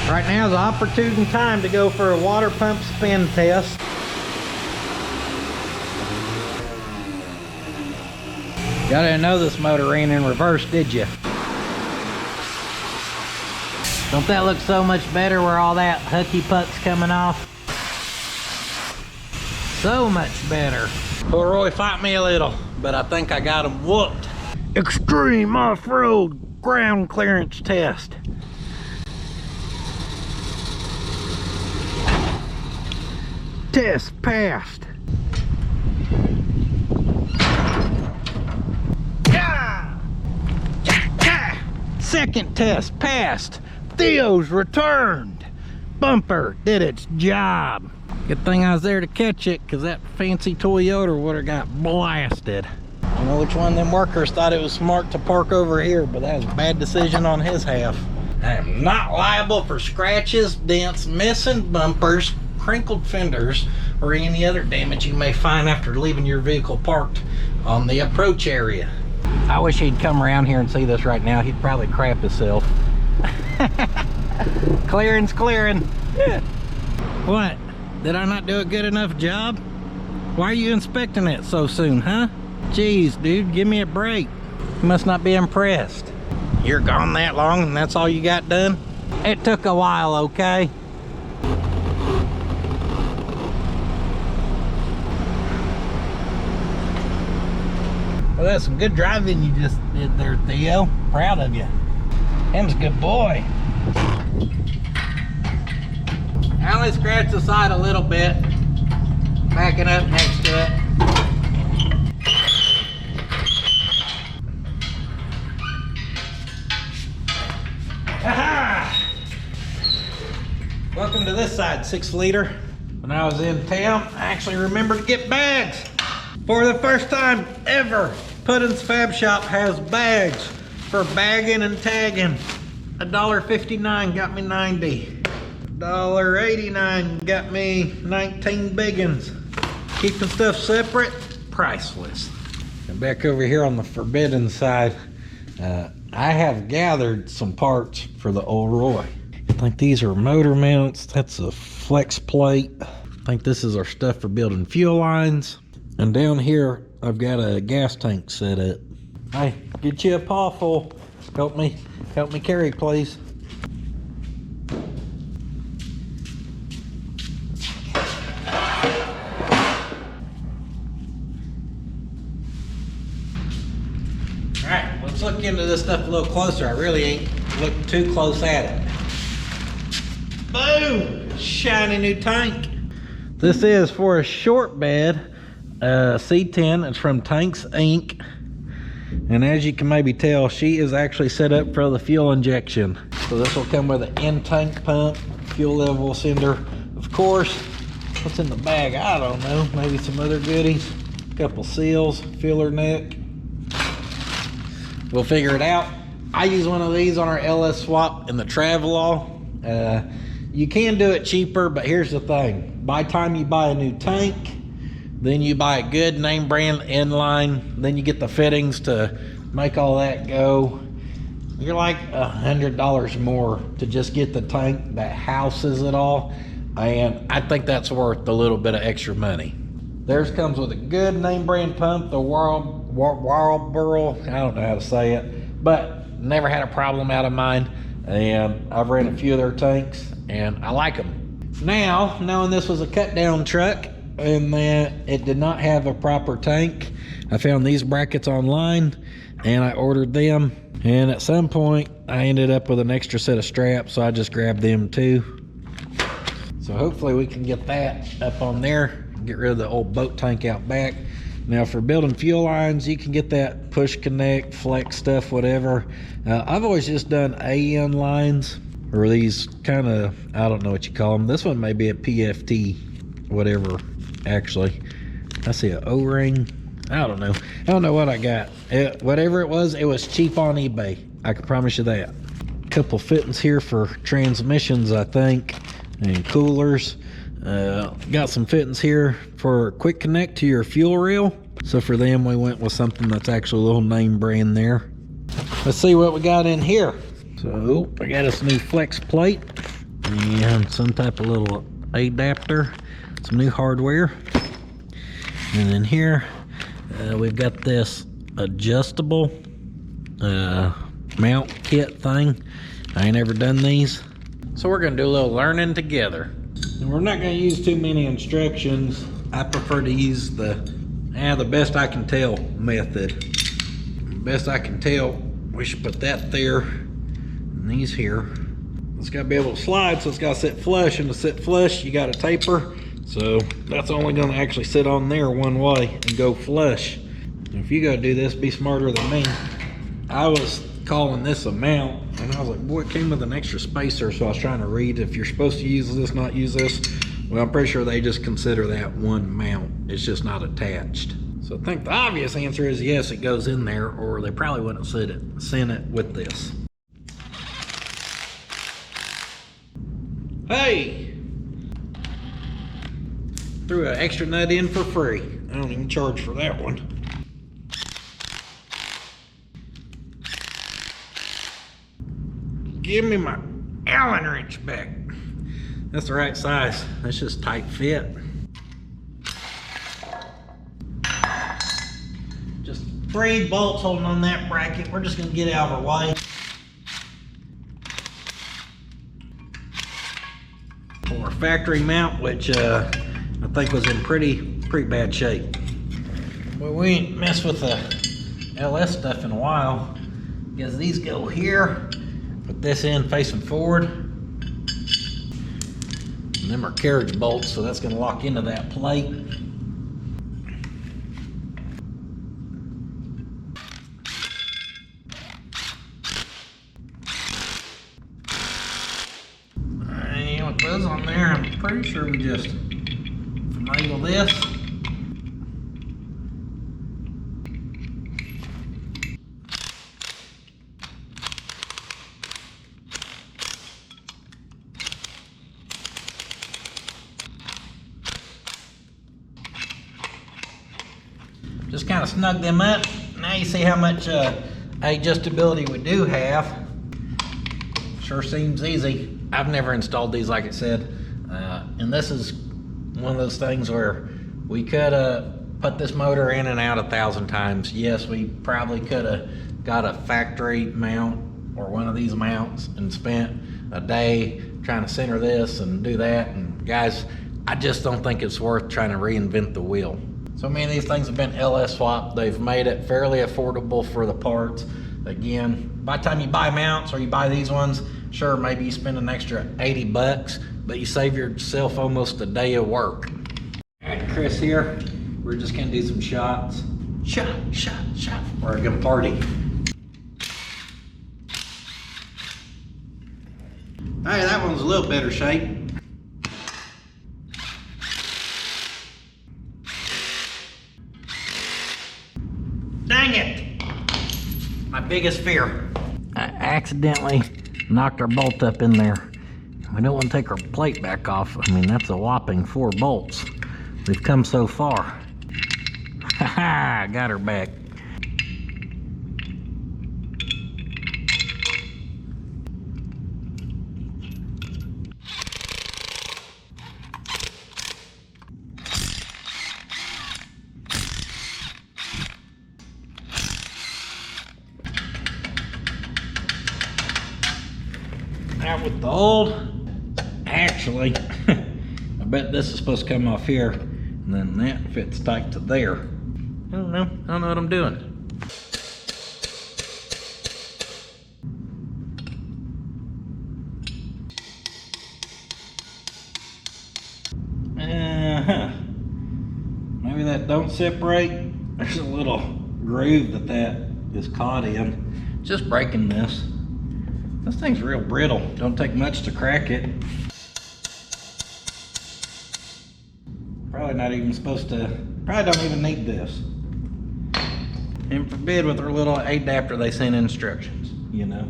Right now is the opportune time to go for a water pump spin test. Y'all didn't know this motor ran in reverse, did you? Don't that look so much better where all that hooky puck's coming off? So much better. Poor Roy fought me a little, but I think I got him whooped. Extreme off-road ground clearance test. Test passed. Second test passed. Theo's returned. Bumper did its job. Good thing I was there to catch it, because that fancy Toyota would have got blasted. I don't know which one of them workers thought it was smart to park over here, but that was a bad decision on his half. I am not liable for scratches, dents, missing bumpers, crinkled fenders, or any other damage you may find after leaving your vehicle parked on the approach area. I wish he'd come around here and see this right now. He'd probably crap himself. Clearing's clearing. What? Did I not do a good enough job? Why are you inspecting it so soon, huh? Jeez, dude, give me a break. You must not be impressed. You're gone that long and that's all you got done? It took a while, okay? Well, that's some good driving you just did there, Theo. Proud of you. Him's a good boy. I only scratched the side a little bit, backing up next to it. Aha! Welcome to this side, 6 liter. When I was in town, I actually remembered to get bags. For the first time ever, puddins.fab.shop has bags for bagging and tagging. $1.59 got me 90. $1.89 got me 19 biggins. Keeping stuff separate, priceless. And back over here on the forbidden side, I have gathered some parts for the old Roy. I think these are motor mounts. That's a flex plate. I think this is our stuff for building fuel lines. And down here, I've got a gas tank set up. Hey, get you a paw full. Help me carry, please. All right, let's look into this stuff a little closer. I really ain't looked too close at it. Boom! Shiny new tank. This is for a short bed C10. It's from Tanks Inc. And as you can maybe tell, she is actually set up for the fuel injection. So this will come with an in-tank pump, fuel level sender. Of course, what's in the bag? I don't know. Maybe some other goodies. A couple seals, filler neck. We'll figure it out. I use one of these on our LS swap in the Travelall. You can do it cheaper, but here's the thing. By the time you buy a new tank, then you buy a good name brand inline, then you get the fittings to make all that go. You're like $100 more to just get the tank that houses it all. And I think that's worth a little bit of extra money. Theirs comes with a good name brand pump, the Warlboro, I don't know how to say it, but never had a problem out of mine. And I've ran a few of their tanks and I like them. Now, knowing this was a cut down truck, and that it did not have a proper tank, I found these brackets online and I ordered them, and at some point I ended up with an extra set of straps, so I just grabbed them too. So hopefully we can get that up on there, get rid of the old boat tank out back. Now for building fuel lines, you can get that push connect, flex stuff, whatever. I've always just done AN lines, or these kind of, I don't know what you call them. This one may be a PFT, whatever. Actually, I see an O-ring. I don't know what I got. Whatever it was cheap on eBay. I can promise you that. Couple fittings here for transmissions, I think, and coolers. Got some fittings here for quick connect to your fuel reel. So for them, we went with something that's actually a little name brand there. Let's see what we got in here. So I got us a new flex plate. and some type of little adapter, some new hardware. And then here we've got this adjustable mount kit thing. I ain't ever done these, so we're gonna do a little learning together. And we're not gonna use too many instructions. I prefer to use the best I can tell method. Best I can tell, we should put that there and these here. It's got to be able to slide, so it's got to sit flush, and to sit flush you got to taper, so that's only going to actually sit on there one way and go flush. And if you got to do this, be smarter than me. I was calling this a mount, and I was like, boy, it came with an extra spacer, so I was trying to read if you're supposed to use this, not use this. Well, I'm pretty sure they just consider that one mount. It's just not attached. So I think the obvious answer is yes, it goes in there, or they probably wouldn't have sent it with this. Hey! Threw an extra nut in for free. I don't even charge for that one. Give me my Allen wrench back. That's the right size. That's just tight fit. Just 3 bolts holding on that bracket. We're just gonna get out of our way. For our factory mount, which I think was in pretty bad shape. Well, we ain't messed with the LS stuff in a while, because these go here. Put this in facing forward. And them are carriage bolts, so that's going to lock into that plate. And with those on there, I'm pretty sure we just finagle this. Just kind of snug them up. Now you see how much adjustability we do have. Sure seems easy. I've never installed these, like I said. And this is one of those things where we could have put this motor in and out 1,000 times. Yes, we probably could have got a factory mount or one of these mounts and spent a day trying to center this and do that. And guys, I just don't think it's worth trying to reinvent the wheel. So many of these things have been LS swapped. They've made it fairly affordable for the parts. Again, by the time you buy mounts or you buy these ones, sure, maybe you spend an extra 80 bucks, but you save yourself almost a day of work. All right, Chris here. We're just gonna do some shots. Shot. We're gonna party. Hey, that one's a little better shape. Dang it! My biggest fear. I accidentally knocked our bolt up in there. We don't want to take our plate back off. I mean, that's a whopping 4 bolts. We've come so far. Ha ha! Got her back. Out with the old. Actually, I bet this is supposed to come off here, and then that fits tight to there. I don't know what I'm doing. Maybe that don't separate. There's a little groove that is caught in. Just breaking this. This thing's real brittle. Don't take much to crack it. Probably not even supposed to, probably don't even need this. And forbid with our little adapter they send instructions, you know.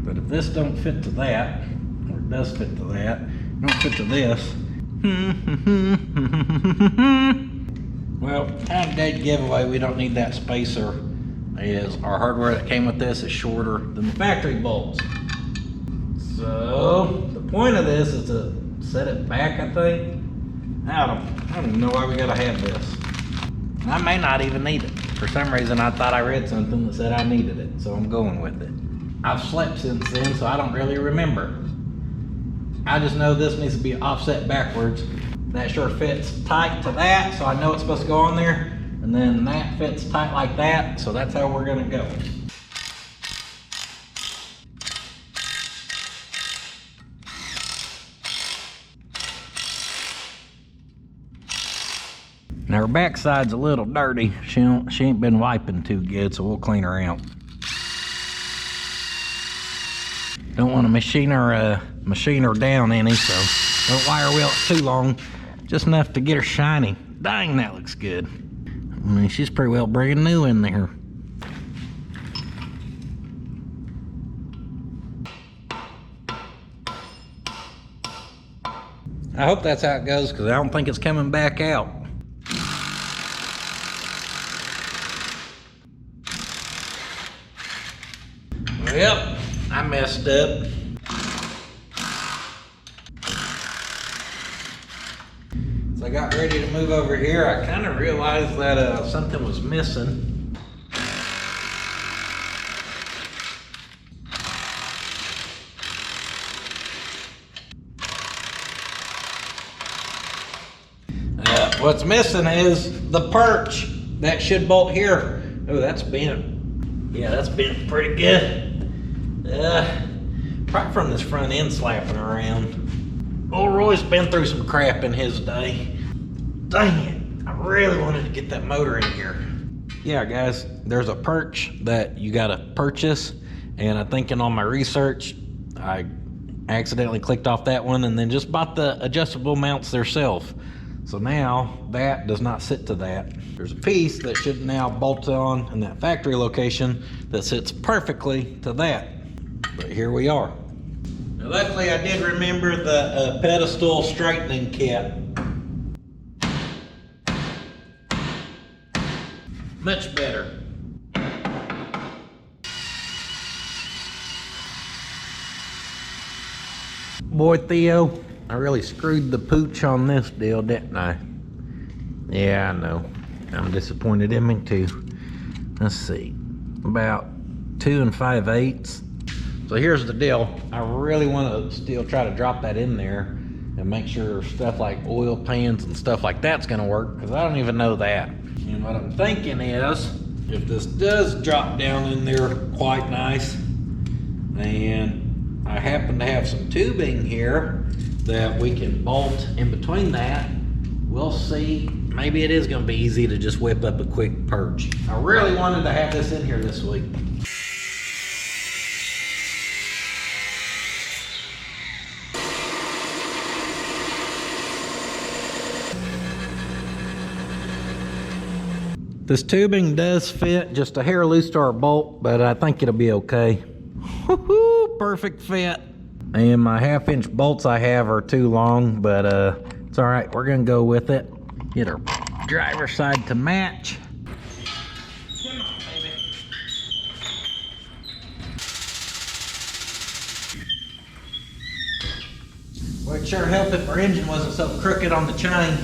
But if this don't fit to that, or it does fit to that, don't fit to this. Well, kind of dead giveaway, we don't need that spacer. Our hardware that came with this is shorter than the factory bolts. So the point of this is to set it back, I think. I don't even know why we gotta have this. I may not even need it. For some reason, I thought I read something that said I needed it, so I'm going with it. I've slept since then, so I don't really remember. I just know this needs to be offset backwards. That sure fits tight to that, so I know it's supposed to go on there. And then that fits tight like that, so that's how we're gonna go. Now her backside's a little dirty. She ain't been wiping too good, so we'll clean her out. Don't want to machine her down any, so don't wire wheel it too long. Just enough to get her shiny. Dang, that looks good. I mean, she's pretty well brand new in there. I hope that's how it goes, because I don't think it's coming back out. Yep, I messed up. So I got ready to move over here. I kind of realized that something was missing. What's missing is the perch that should bolt here. Oh, that's bent. Yeah, that's bent pretty good. Probably from this front end slapping around. Old Roy's been through some crap in his day. Dang it, I really wanted to get that motor in here. Yeah guys, there's a perch that you gotta purchase, and I think in all my research, I accidentally clicked off that one and then just bought the adjustable mounts themselves. So now that does not sit to that. There's a piece that should now bolt on in that factory location that sits perfectly to that. But here we are. Now luckily I did remember the pedestal straightening kit. Much better. Boy Theo, I really screwed the pooch on this deal, didn't I? Yeah, I know. I'm disappointed in me too. Let's see. About 2 5/8. So here's the deal. I really want to still try to drop that in there and make sure stuff like oil pans and stuff like that's going to work, because I don't even know that. And what I'm thinking is, if this does drop down in there quite nice, and I happen to have some tubing here that we can bolt in between that, we'll see. Maybe it is going to be easy to just whip up a quick perch. I really wanted to have this in here this week. This tubing does fit just a hair loose to our bolt, but I think it'll be okay. Woohoo, perfect fit. And my 1/2-inch bolts I have are too long, but it's all right. We're gonna go with it. Get our driver side to match. Come on, baby. Well, it'd sure help if our engine wasn't so crooked on the chain.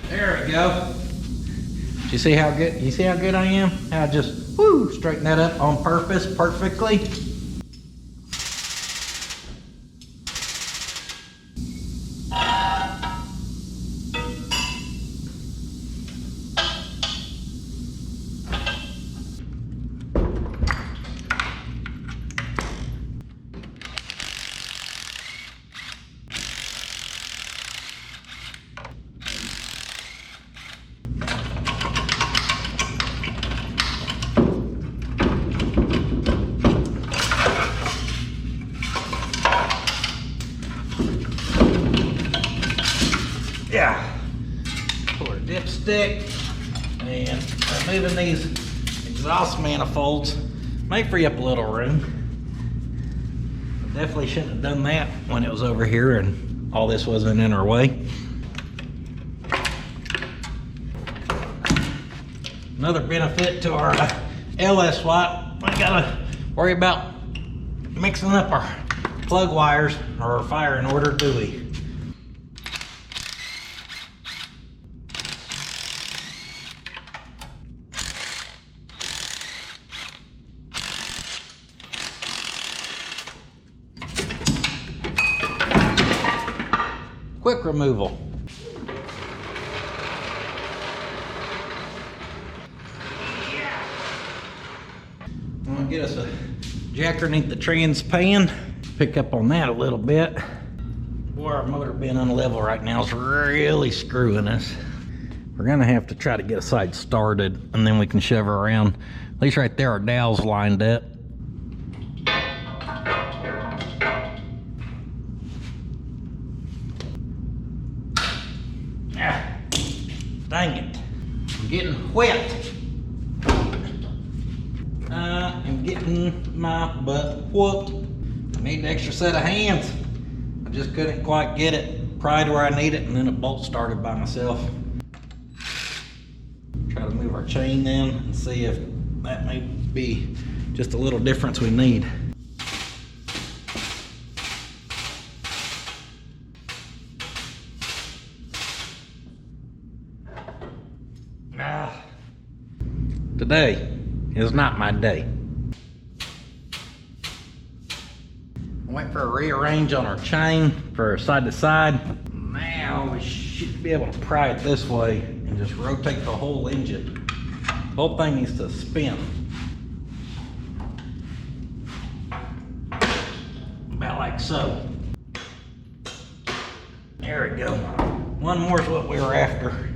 There we go. You see how good? You see how good I am? How I just straighten that up on purpose perfectly. Yeah, pull our dipstick, and removing these exhaust manifolds may free up a little room. Definitely shouldn't have done that when it was over here and all this wasn't in our way. Another benefit to our LS swap, we gotta worry about mixing up our plug wires or our fire in order, do we? Quick removal. I'm gonna get us a jack underneath the trans pan. Pick up on that a little bit. Boy, our motor being unlevel right now is really screwing us. We're gonna have to try to get a side started and then we can shove her around. At least right there our dowel's lined up. Dang it, I'm getting wet. I am getting my butt whooped. I need an extra set of hands. I just couldn't quite get it pried where I need it, and then a bolt started by myself. Try to move our chain in and see if that may be just a little difference we need. Today is not my day. Went for a rearrange on our chain for side to side. Now we should be able to pry it this way and just rotate the whole engine. The whole thing needs to spin. About like so. There we go. One more is what we were after.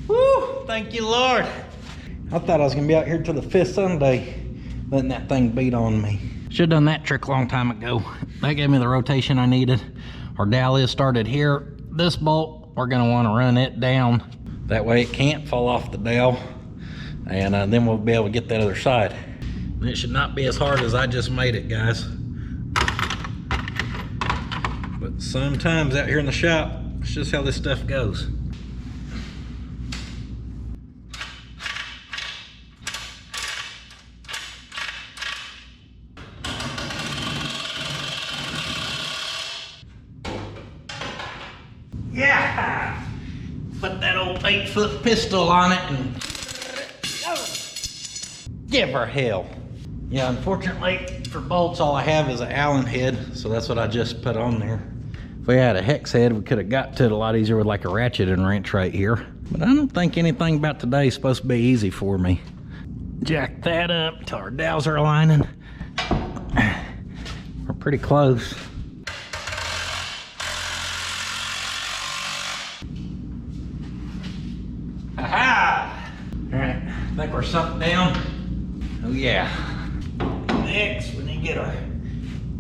Woo! Thank you, Lord. I thought I was gonna be out here till the 5th Sunday, letting that thing beat on me. Should have done that trick a long time ago. That gave me the rotation I needed. Our dowel is started here. This bolt, we're gonna wanna run it down. That way it can't fall off the dowel. And then we'll be able to get that other side. And it should not be as hard as I just made it, guys. But sometimes out here in the shop, it's just how this stuff goes. Yeah! Put that old 8-foot pistol on it and give her hell. Yeah, unfortunately for bolts, all I have is an Allen head, so that's what I just put on there. If we had a hex head, we could have got to it a lot easier with like a ratchet and wrench right here. But I don't think anything about today is supposed to be easy for me. Jack that up till our dowels are aligning. We're pretty close. Aha! All right, I think we're sunk down. Oh yeah. Next, we need to get our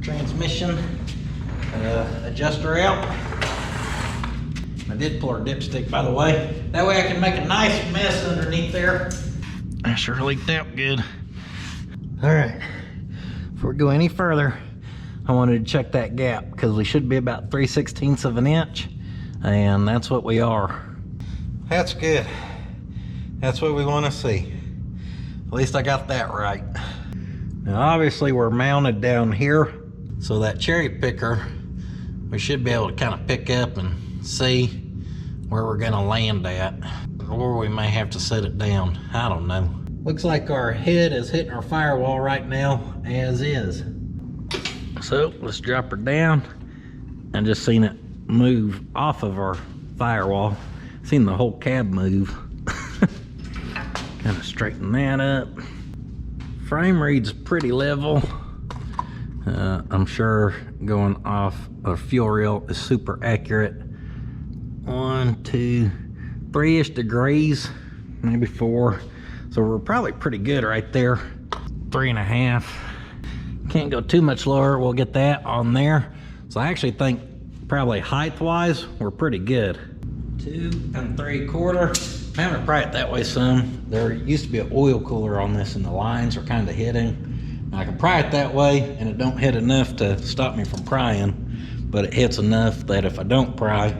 transmission adjuster out. I did pull our dipstick, by the way. That way I can make a nice mess underneath there. I sure leaked out good. All right, before we go any further, I wanted to check that gap because we should be about 3/16 of an inch, and that's what we are. That's good. That's what we want to see. At least I got that right. Now obviously we're mounted down here, so that cherry picker, we should be able to kind of pick up and see where we're gonna land at. Or we may have to set it down, I don't know. Looks like our head is hitting our firewall right now, as is. So let's drop her down. I just seen it move off of our firewall. Seen the whole cab move. Kind of straighten that up. Frame reads pretty level. I'm sure going off a fuel reel is super accurate. 1, 2, 3-ish degrees, maybe 4. So we're probably pretty good right there. 3.5. Can't go too much lower. We'll get that on there. So I actually think probably height-wise, we're pretty good. 2 3/4. I'm having to pry it that way some. There used to be an oil cooler on this and the lines are kind of hitting. Now I can pry it that way and it don't hit enough to stop me from prying, but it hits enough that if I don't pry,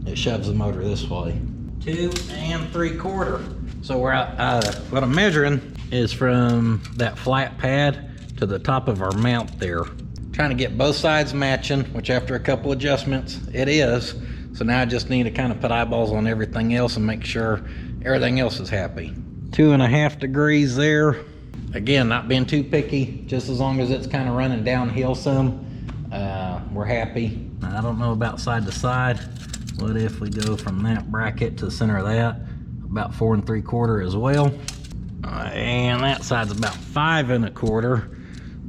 it shoves the motor this way. 2 3/4. So we're out, what I'm measuring is from that flat pad to the top of our mount there. Trying to get both sides matching, which after a couple adjustments, it is. So now I just need to kind of put eyeballs on everything else and make sure everything else is happy. 2.5 degrees there. Again, not being too picky, just as long as it's kind of running downhill some, we're happy. I don't know about side to side. What if we go from that bracket to the center of that? About 4 3/4 as well. And that side's about 5 1/4.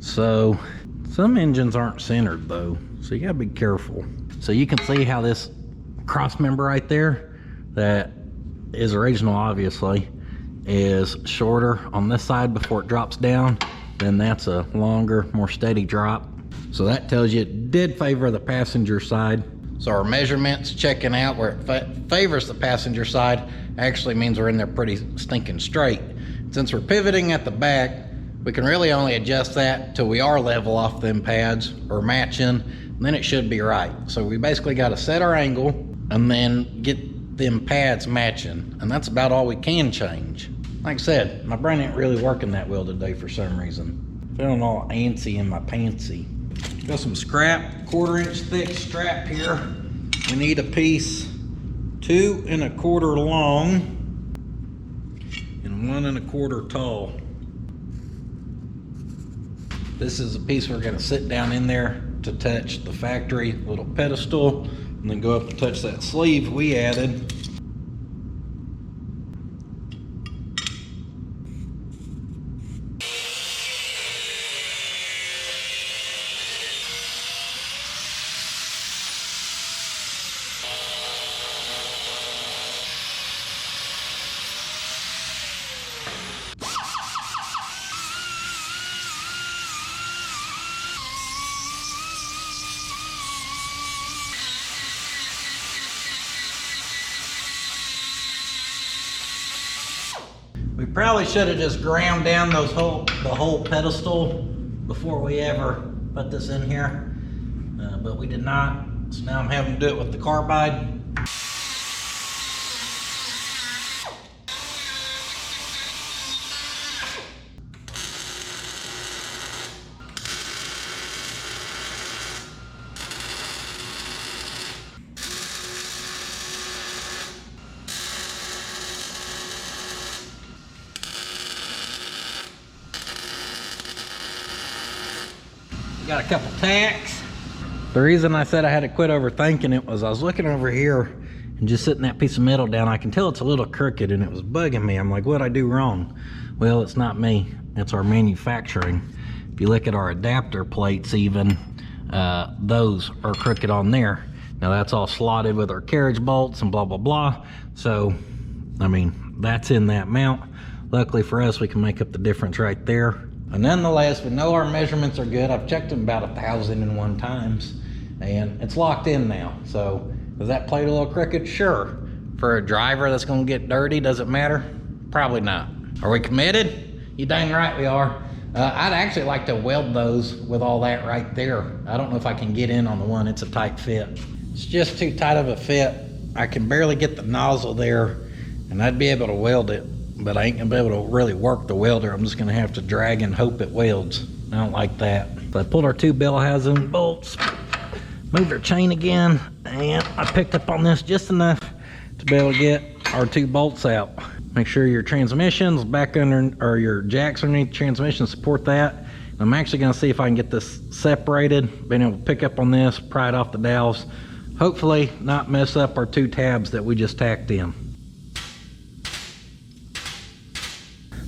So some engines aren't centered though, so you gotta be careful. So you can see how this cross member right there, that is original obviously, is shorter on this side before it drops down. Then that's a longer, more steady drop. So that tells you it did favor the passenger side. So our measurements checking out where it favors the passenger side actually means we're in there pretty stinking straight. Since we're pivoting at the back, we can really only adjust that till we are level off them pads or matching, and then it should be right. So we basically got to set our angle and then get them pads matching, and that's about all we can change. Like I said, my brain ain't really working that well today for some reason. Feeling all antsy in my pantsy. Got some scrap, 1/4 inch thick strap here. We need a piece 2 1/4 long and 1 1/4 tall. This is a piece we're gonna sit down in there to touch the factory little pedestal and then go up and touch that sleeve we added. We probably should have just ground down the whole pedestal before we ever put this in here, but we did not. So now I'm having to do it with the carbide. Got a couple tacks. The reason I said I had to quit overthinking it was I was looking over here and just sitting that piece of metal down. I can tell it's a little crooked and it was bugging me. I'm like, what'd I do wrong? Well, it's not me, it's our manufacturing. If you look at our adapter plates even, those are crooked on there. Now that's all slotted with our carriage bolts and blah, blah, blah. So, I mean, that's in that mount. Luckily for us, we can make up the difference right there. But nonetheless, we know our measurements are good. I've checked them about 1,001 times, and it's locked in now. So, is that plate a little crooked? Sure. For a driver that's gonna get dirty, does it matter? Probably not. Are we committed? You dang right we are. I'd actually like to weld those with all that right there. I don't know if I can get in on the one. It's a tight fit. It's just too tight of a fit. I can barely get the nozzle there, and I'd be able to weld it, but I ain't gonna be able to really work the welder. I'm just gonna have to drag and hope it welds. I don't like that. So I pulled our 2 bell housing bolts, moved our chain again, and I picked up on this just enough to be able to get our 2 bolts out. Make sure your transmission's back under, or your jacks underneath the transmission support that. And I'm actually gonna see if I can get this separated, being able to pick up on this, pry it off the dowels. Hopefully not mess up our 2 tabs that we just tacked in.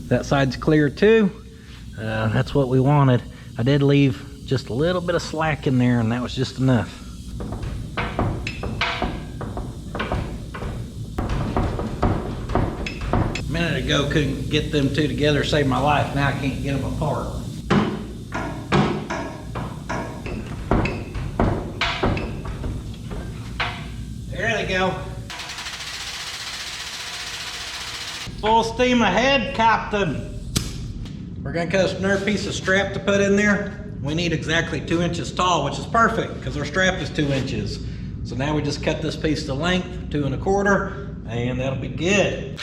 That side's clear too. That's what we wanted. I did leave just a little bit of slack in there, and that was just enough. A minute ago, couldn't get them 2 together, saved my life. Now I can't get them apart. There they go. Full steam ahead, Captain. We're gonna cut another piece of strap to put in there. We need exactly 2 inches tall, which is perfect because our strap is 2 inches. So now we just cut this piece to length, 2 1/4, and that'll be good.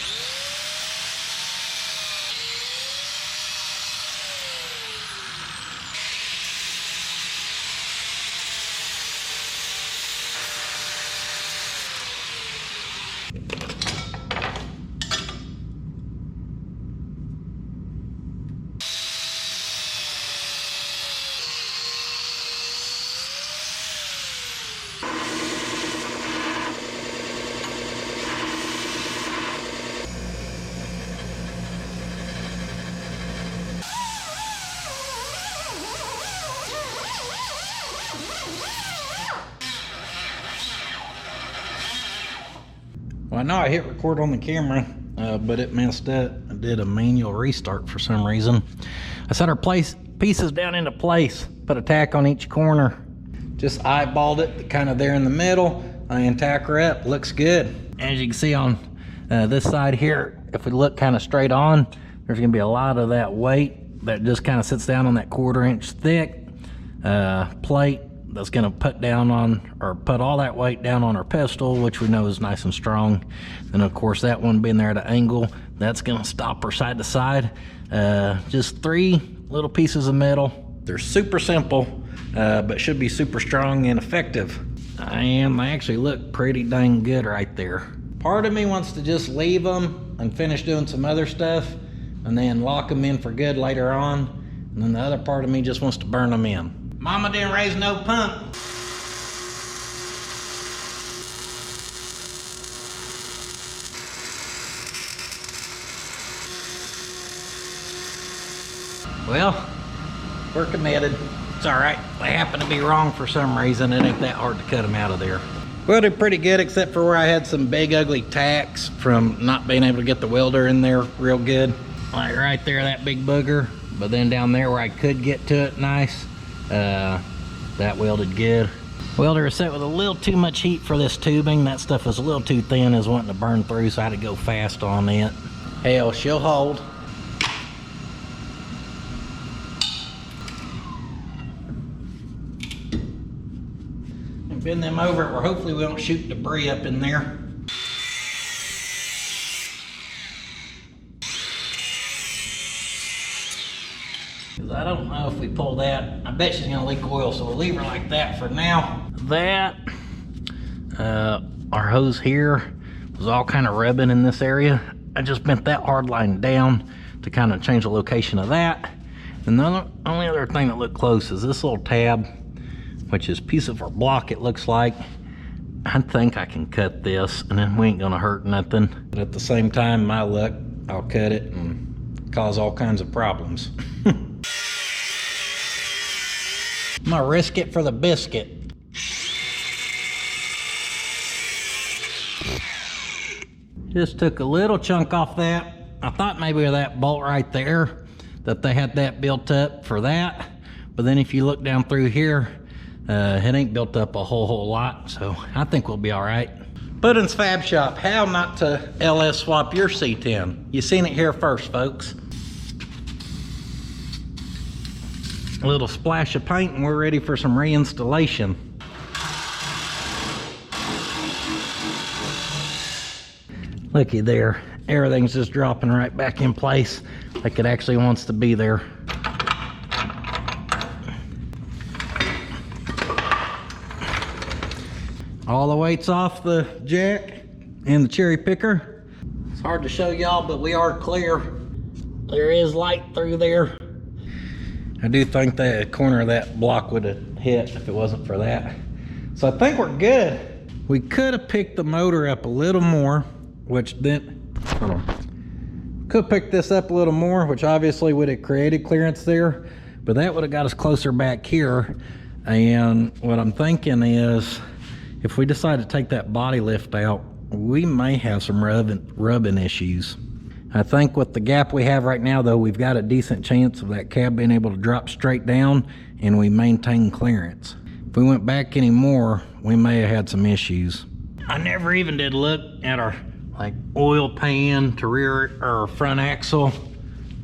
Well, I know I hit record on the camera, but it messed up. I did a manual restart for some reason. I set our pieces down into place, put a tack on each corner. Just eyeballed it, kind of there in the middle. And tack her up, looks good. As you can see on this side here, if we look kind of straight on, there's gonna be a lot of that weight that just kind of sits down on that 1/4 inch thick plate that's gonna put down on, or put all that weight down on our pedestal, which we know is nice and strong. And of course that one being there at an angle, that's gonna stop her side to side. Just 3 little pieces of metal. They're super simple, but should be super strong and effective. And they actually look pretty dang good right there. Part of me wants to just leave them and finish doing some other stuff and then lock them in for good later on. And then the other part of me just wants to burn them in. Mama didn't raise no pump. Well, we're committed. It's all right. They happen to be wrong for some reason. It ain't that hard to cut them out of there. Welded pretty good, except for where I had some big ugly tacks from not being able to get the welder in there real good. Like right there, that big booger. But then down there where I could get to it nice, that welded good. Welder is set with a little too much heat for this tubing. That stuff was a little too thin, is wanting to burn through, so I had to go fast on it. Hell, she'll hold. And bend them over where hopefully we don't shoot debris up in there. Because I don't know if we pull that, I bet she's gonna leak oil, so we'll leave her like that for now. That, our hose here was all kind of rubbing in this area. I just bent that hard line down to kind of change the location of that. And the only other thing that looked close is this little tab, which is a piece of our block, it looks like. I think I can cut this and then we ain't gonna hurt nothing. But at the same time, my luck, I'll cut it and cause all kinds of problems. I'm gonna risk it for the biscuit. Just took a little chunk off that. I thought maybe with that bolt right there, that they had that built up for that. But then if you look down through here, it ain't built up a whole lot. So I think we'll be all right. Puddins.fab.shop, how not to LS swap your C10. You seen it here first, folks. A little splash of paint and we're ready for some reinstallation. Looky there, everything's just dropping right back in place like it actually wants to be there. All the weight's off the jack and the cherry picker. It's hard to show y'all, but we are clear. There is light through there. I do think the corner of that block would have hit if it wasn't for that. So I think we're good. We could have picked the motor up a little more, which then, hold on. Could pick this up a little more, which obviously would have created clearance there, but that would have got us closer back here. And what I'm thinking is, if we decide to take that body lift out, we may have some rubbing issues. I think with the gap we have right now though, we've got a decent chance of that cab being able to drop straight down and we maintain clearance. If we went back any more, we may have had some issues. I never even did look at our like oil pan to rear or front axle.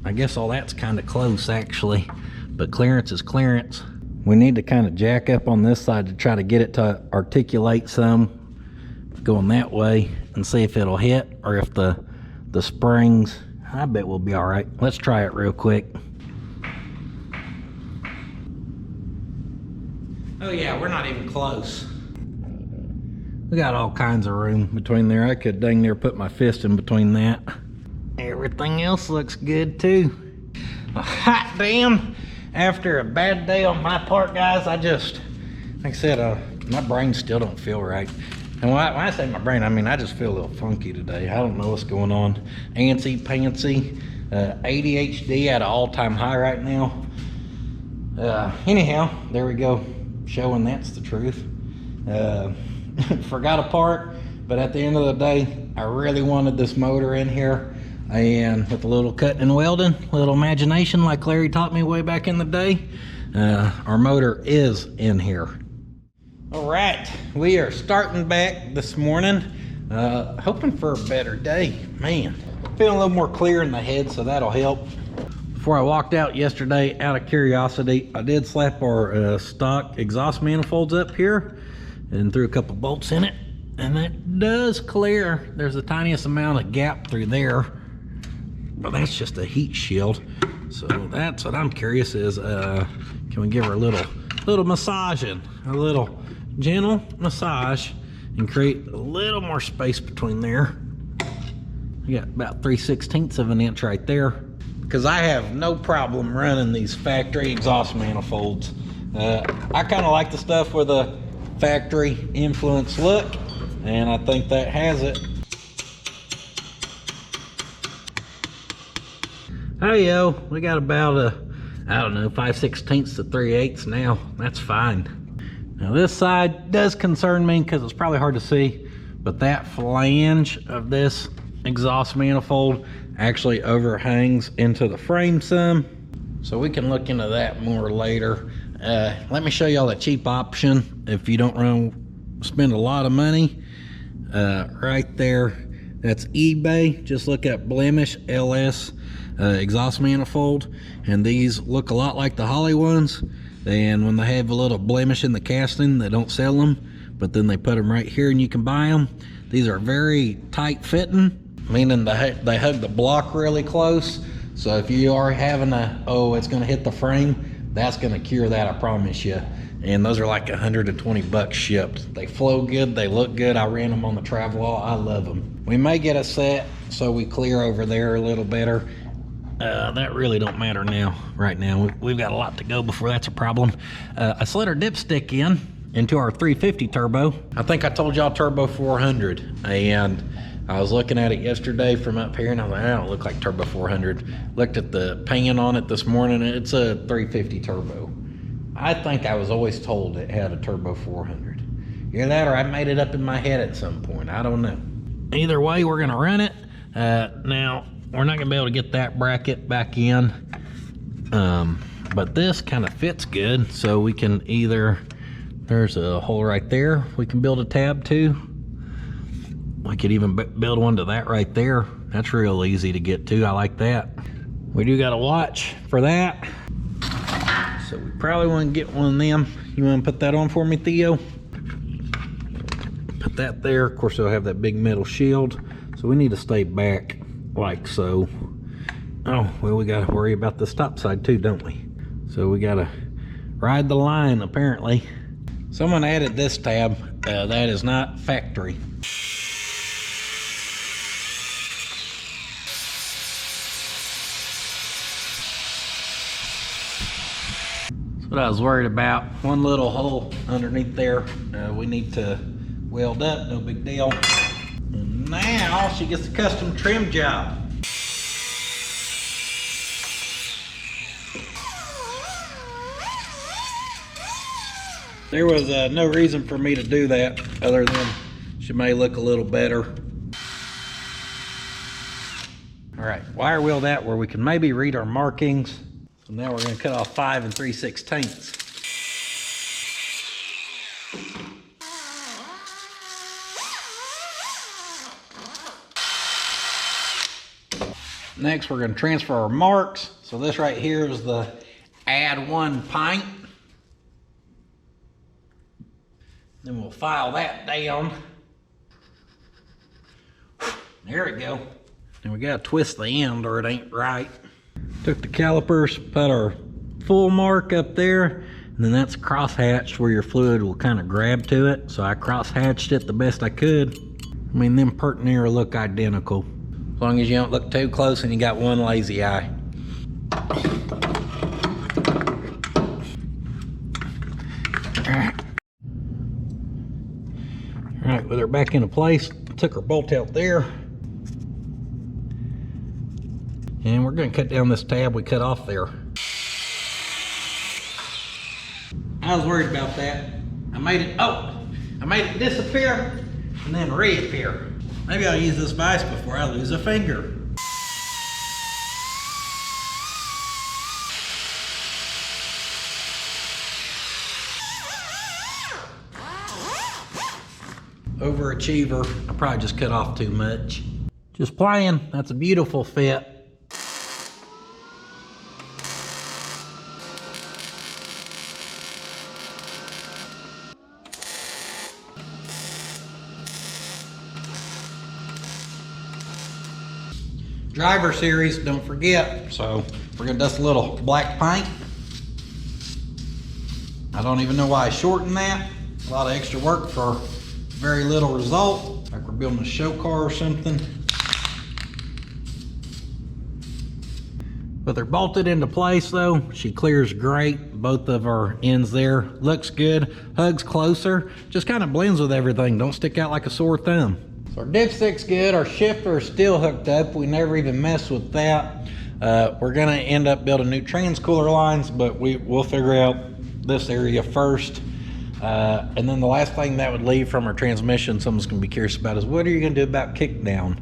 I guess all that's kind of close actually, but clearance is clearance. We need to kind of jack up on this side to try to get it to articulate some going that way and see if it'll hit or if the springs, I bet we'll be all right. Let's try it real quick. Oh yeah, we're not even close. We got all kinds of room between there. I could dang near put my fist in between that. Everything else looks good too. Hot damn. After a bad day on my part, guys, I just, like I said, my brain still don't feel right. And when I say my brain, I mean, I just feel a little funky today. I don't know what's going on. Antsy, pantsy, ADHD at an all-time high right now. Anyhow, there we go. showing that's the truth. Forgot a part, but at the end of the day, I really wanted this motor in here. And with a little cutting and welding, a little imagination like Larry taught me way back in the day, our motor is in here. All right, we are starting back this morning, hoping for a better day. Man, feeling a little more clear in the head, so that'll help. Before I walked out yesterday, out of curiosity, I did slap our stock exhaust manifolds up here and threw a couple bolts in it, and that does clear. There's the tiniest amount of gap through there, but that's just a heat shield. So that's what I'm curious is, can we give her a little massaging, a little gentle massage, and create a little more space between there. You got about 3/16 of an inch right there, because I have no problem running these factory exhaust manifolds. I kind of like the stuff with a factory influence look, and I think that has it. Hey yo, we got about I don't know, 5/16 to 3/8 now. That's fine. Now this side does concern me because it's probably hard to see, but that flange of this exhaust manifold actually overhangs into the frame some. So we can look into that more later. Let me show y'all a cheap option if you don't spend a lot of money. Right there, that's eBay. Just look at Blemish LS exhaust manifold, and these look a lot like the Holly ones. And when they have a little blemish in the casting, they don't sell them, but then they put them right here and you can buy them. These are very tight fitting, meaning they hug the block really close. So if you are having it's gonna hit the frame, that's gonna cure that, I promise you. And those are like 120 bucks shipped. They flow good, they look good. I ran them on the travel wall, I love them. We may get a set so we clear over there a little better. That really don't matter now. Right now, we've got a lot to go before that's a problem. I slid our dipstick into our 350 turbo. I think I told y'all turbo 400, and I was looking at it yesterday from up here, and I was like, I don't look like turbo 400. Looked at the pan on it this morning, and it's a 350 turbo. I think I was always told it had a turbo 400. Either that or I made it up in my head at some point. I don't know. Either way, we're gonna run it. Now, we're not gonna be able to get that bracket back in, but this kind of fits good, so we can either, there's a hole right there we can build a tab to. We could even build one to that right there. That's real easy to get to. I like that. We do got a watch for that, so we probably want to get one of them. You want to put that on for me, Theo? Put that there. Of course, it'll have that big metal shield, so we need to stay back like so. Oh, well, we got to worry about the stop side too, don't we? So we got to ride the line, apparently. Someone added this tab. That is not factory. That's what I was worried about. One little hole underneath there. We need to weld up, no big deal. And now she gets a custom trim job. There was no reason for me to do that other than she may look a little better. All right, wire wheel that where we can maybe read our markings. So now we're gonna cut off 5 3/16. Next, we're gonna transfer our marks. So this right here is the add 1 pint. Then we'll file that down. There we go. And we gotta twist the end or it ain't right. Took the calipers, put our full mark up there, and then that's cross-hatched where your fluid will kind of grab to it. So I cross-hatched it the best I could. I mean, them pert near look identical. As long as you don't look too close and you got one lazy eye. All right, with her back into place, took her bolt out there. And we're gonna cut down this tab we cut off there. I was worried about that. I made it disappear and then reappear. Maybe I'll use this vise before I lose a finger. Overachiever. I probably just cut off too much. Just playing. That's a beautiful fit. Driver series, don't forget. So we're gonna dust a little black paint. I don't even know why I shortened that. A lot of extra work for very little result. Like we're building a show car or something. But they're bolted into place though. She clears great. Both of our ends there. Looks good. Hugs closer. Just kind of blends with everything. Don't stick out like a sore thumb. So our dipstick's good. Our shifter is still hooked up. We never even messed with that. We're gonna end up building new transcooler lines, but we'll figure out this area first. And then the last thing that would leave from our transmission, someone's gonna be curious about, is what are you gonna do about kickdown?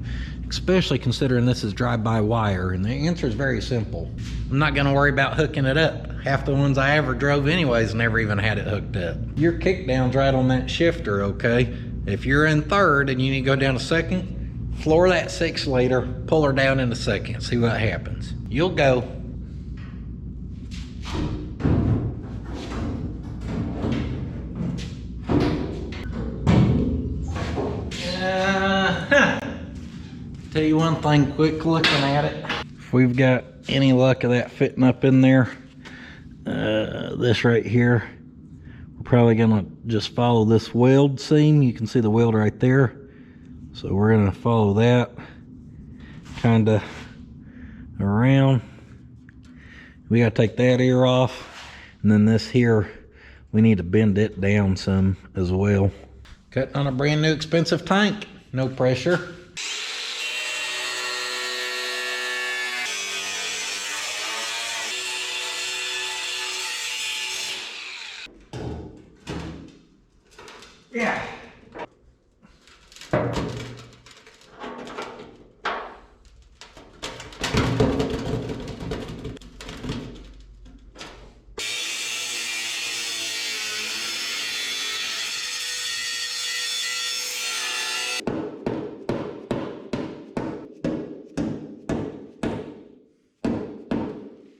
Especially considering this is drive-by-wire, and the answer is very simple. I'm not gonna worry about hooking it up. Half the ones I ever drove anyways never even had it hooked up. Your kickdown's right on that shifter, okay? If you're in third and you need to go down to second, floor that 6-liter, pull her down into second, see what happens. You'll go. Tell you one thing, quick looking at it. If we've got any luck of that fitting up in there, this right here, we're probably gonna just follow this weld seam. You can see the weld right there. So we're gonna follow that kind of around. We gotta take that ear off. And then this here, we need to bend it down some as well. Cutting on a brand new expensive tank, no pressure. Yeah.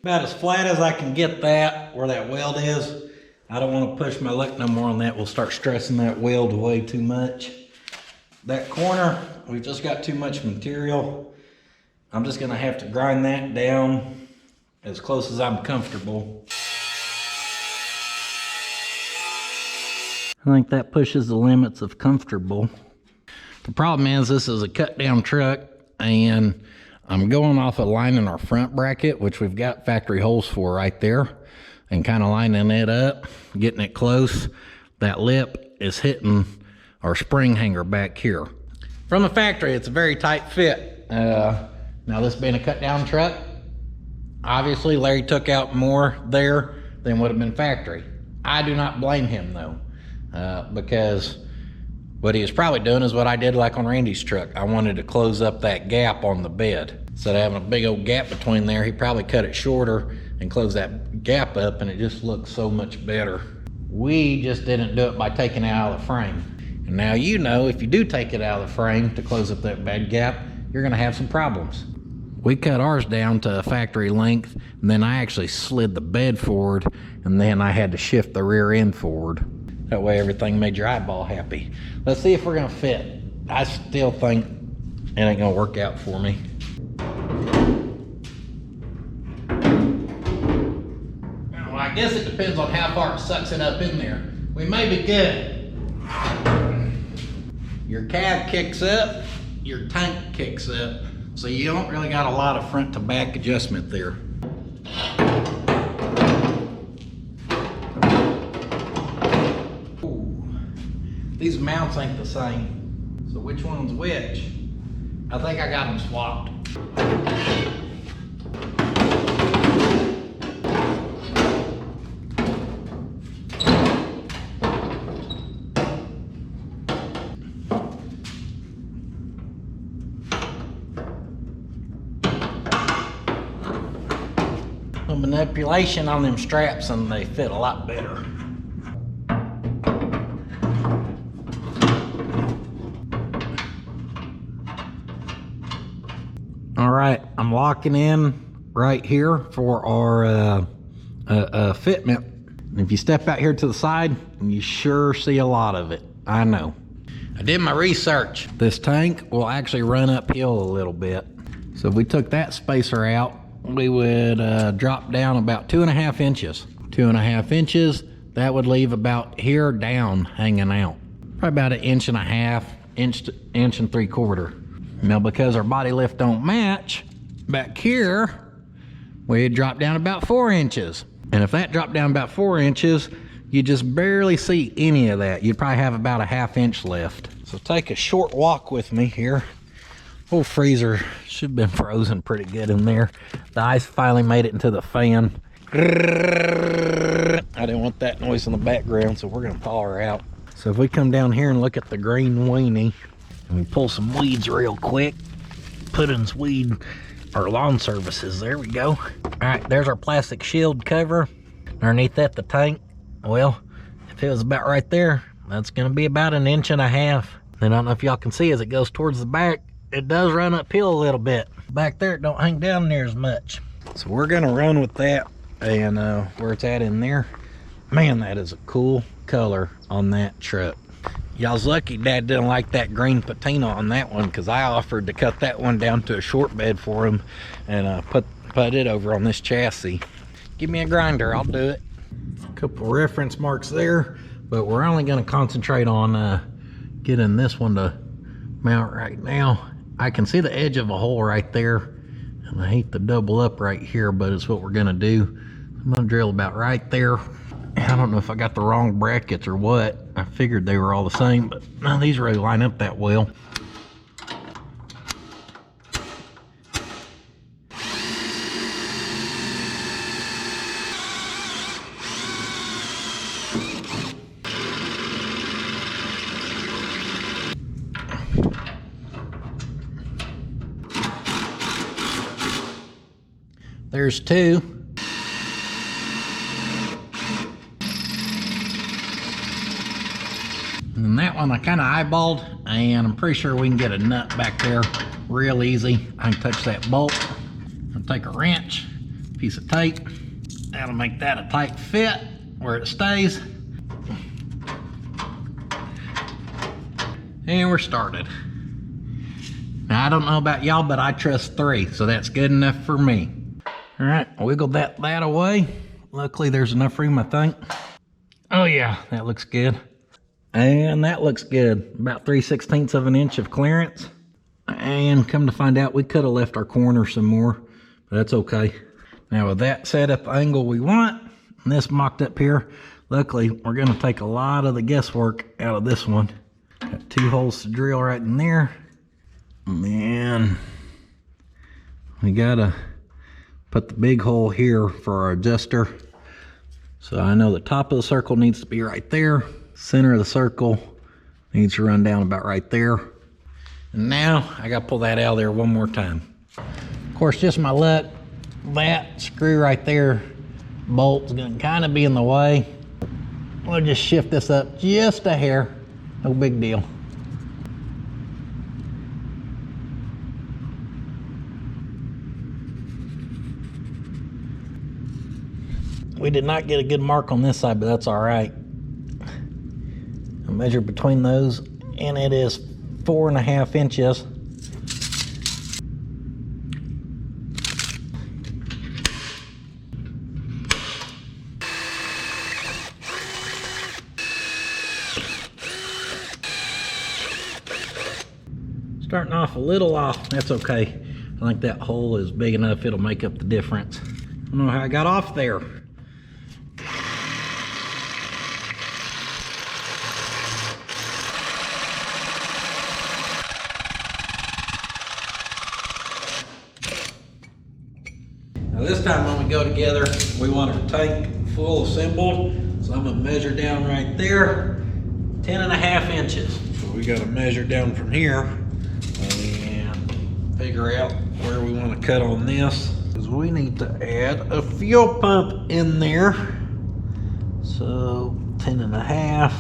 About as flat as I can get that, where that weld is. I don't want to push my luck no more on that. We'll start stressing that weld way too much. That corner, we've just got too much material. I'm just gonna have to grind that down as close as I'm comfortable. I think that pushes the limits of comfortable. The problem is this is a cut down truck, and I'm going off a line in our front bracket, which we've got factory holes for right there, and kind of lining it up, getting it close. That lip is hitting our spring hanger back here. From the factory, it's a very tight fit. Now this being a cut down truck, obviously Larry took out more there than would have been factory. I do not blame him though, because what he was probably doing is what I did like on Randy's truck. I wanted to close up that gap on the bed. Instead of having a big old gap between there, he probably cut it shorter and closed that gap up, and it just looks so much better. We just didn't do it by taking it out of the frame. And now you know, if you do take it out of the frame to close up that bed gap, you're gonna have some problems. We cut ours down to a factory length, and then I actually slid the bed forward, and then I had to shift the rear end forward. That way everything made your eyeball happy. Let's see if we're gonna fit. I still think it ain't gonna work out for me. Well, I guess it depends on how far it sucks it up in there. We may be good. Your cab kicks up, your tank kicks up, so you don't really got a lot of front to back adjustment there. Ooh. These mounts ain't the same, so which one's which? I think I got them swapped. manipulation on them straps and they fit a lot better. All right, I'm locking in right here for our fitment. And if you step out here to the side, you sure see a lot of it. I know. I did my research. This tank will actually run uphill a little bit. So if we took that spacer out, we would drop down about 2.5 inches. 2.5 inches, that would leave about here down hanging out. Probably about 1.5 inches, inch and 3/4. Now because our body lift don't match, back here, we'd drop down about 4 inches. And if that dropped down about 4 inches, you just barely see any of that. You'd probably have about 1/2 inch left. So take a short walk with me here. Old freezer should have been frozen pretty good in there. The ice finally made it into the fan. I didn't want that noise in the background, so we're gonna thaw her out. So if we come down here and look at the green weenie, and we pull some weeds real quick, Puddins weed, our lawn services, there we go. All right, there's our plastic shield cover. Underneath that, the tank. Well, if it was about right there, that's gonna be about 1.5 inches. And I don't know if y'all can see as it goes towards the back, it does run uphill a little bit. Back there, it don't hang down near as much. So we're gonna run with that, and where it's at in there. Man, that is a cool color on that truck. Y'all's lucky Dad didn't like that green patina on that one, because I offered to cut that one down to a short bed for him and put it over on this chassis. Give me a grinder, I'll do it. Couple reference marks there, but we're only going to concentrate on getting this one to mount right now. I can see the edge of a hole right there, and I hate to double up right here, but it's what we're going to do. I'm going to drill about right there. I don't know if I got the wrong brackets or what. I figured they were all the same, but none of these really line up that well. There's 2. And that one I kind of eyeballed, and I'm pretty sure we can get a nut back there real easy. I can touch that bolt. I'll take a wrench, piece of tape. That'll make that a tight fit where it stays. And we're started. Now I don't know about y'all, but I trust 3, so that's good enough for me. All right, wiggle that away. Luckily there's enough room, I think. Oh yeah, that looks good. And that looks good. About 3/16 of an inch of clearance. And come to find out, we could have left our corner some more, but that's okay. Now with that set up angle we want, and this mocked up here, luckily we're gonna take a lot of the guesswork out of this one. Got 2 holes to drill right in there. And then we gotta put the big hole here for our adjuster. So I know the top of the circle needs to be right there. Center of the circle needs to run down about right there. And now I gotta pull that out of there one more time. Of course, just my luck, that screw right there, bolt's gonna kind of be in the way. We'll just shift this up just a hair, no big deal. We did not get a good mark on this side, but that's all right. I measured between those, and it is 4.5 inches. Starting off a little off, that's okay. I think that hole is big enough, it'll make up the difference. I don't know how I got off there. Now this time when we go together, we want our tank full assembled. So I'm gonna measure down right there, 10.5 inches. So we gotta measure down from here and figure out where we wanna cut on this. Because we need to add a fuel pump in there. So 10.5.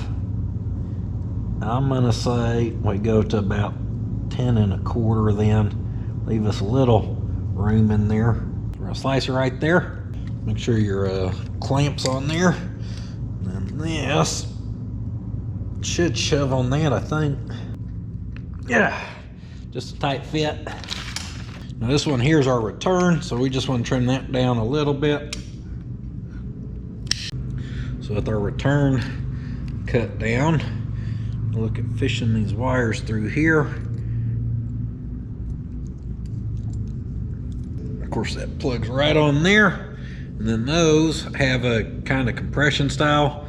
I'm gonna say we go to about 10.25 then. Leave us a little room in there. We're gonna slice it right there. Make sure your clamps on there. And this should shove on that, I think. Yeah, just a tight fit. Now this one here is our return, so we just want to trim that down a little bit. So with our return cut down, look at fishing these wires through here. Of course that plugs right on there. And then those have a kind of compression style.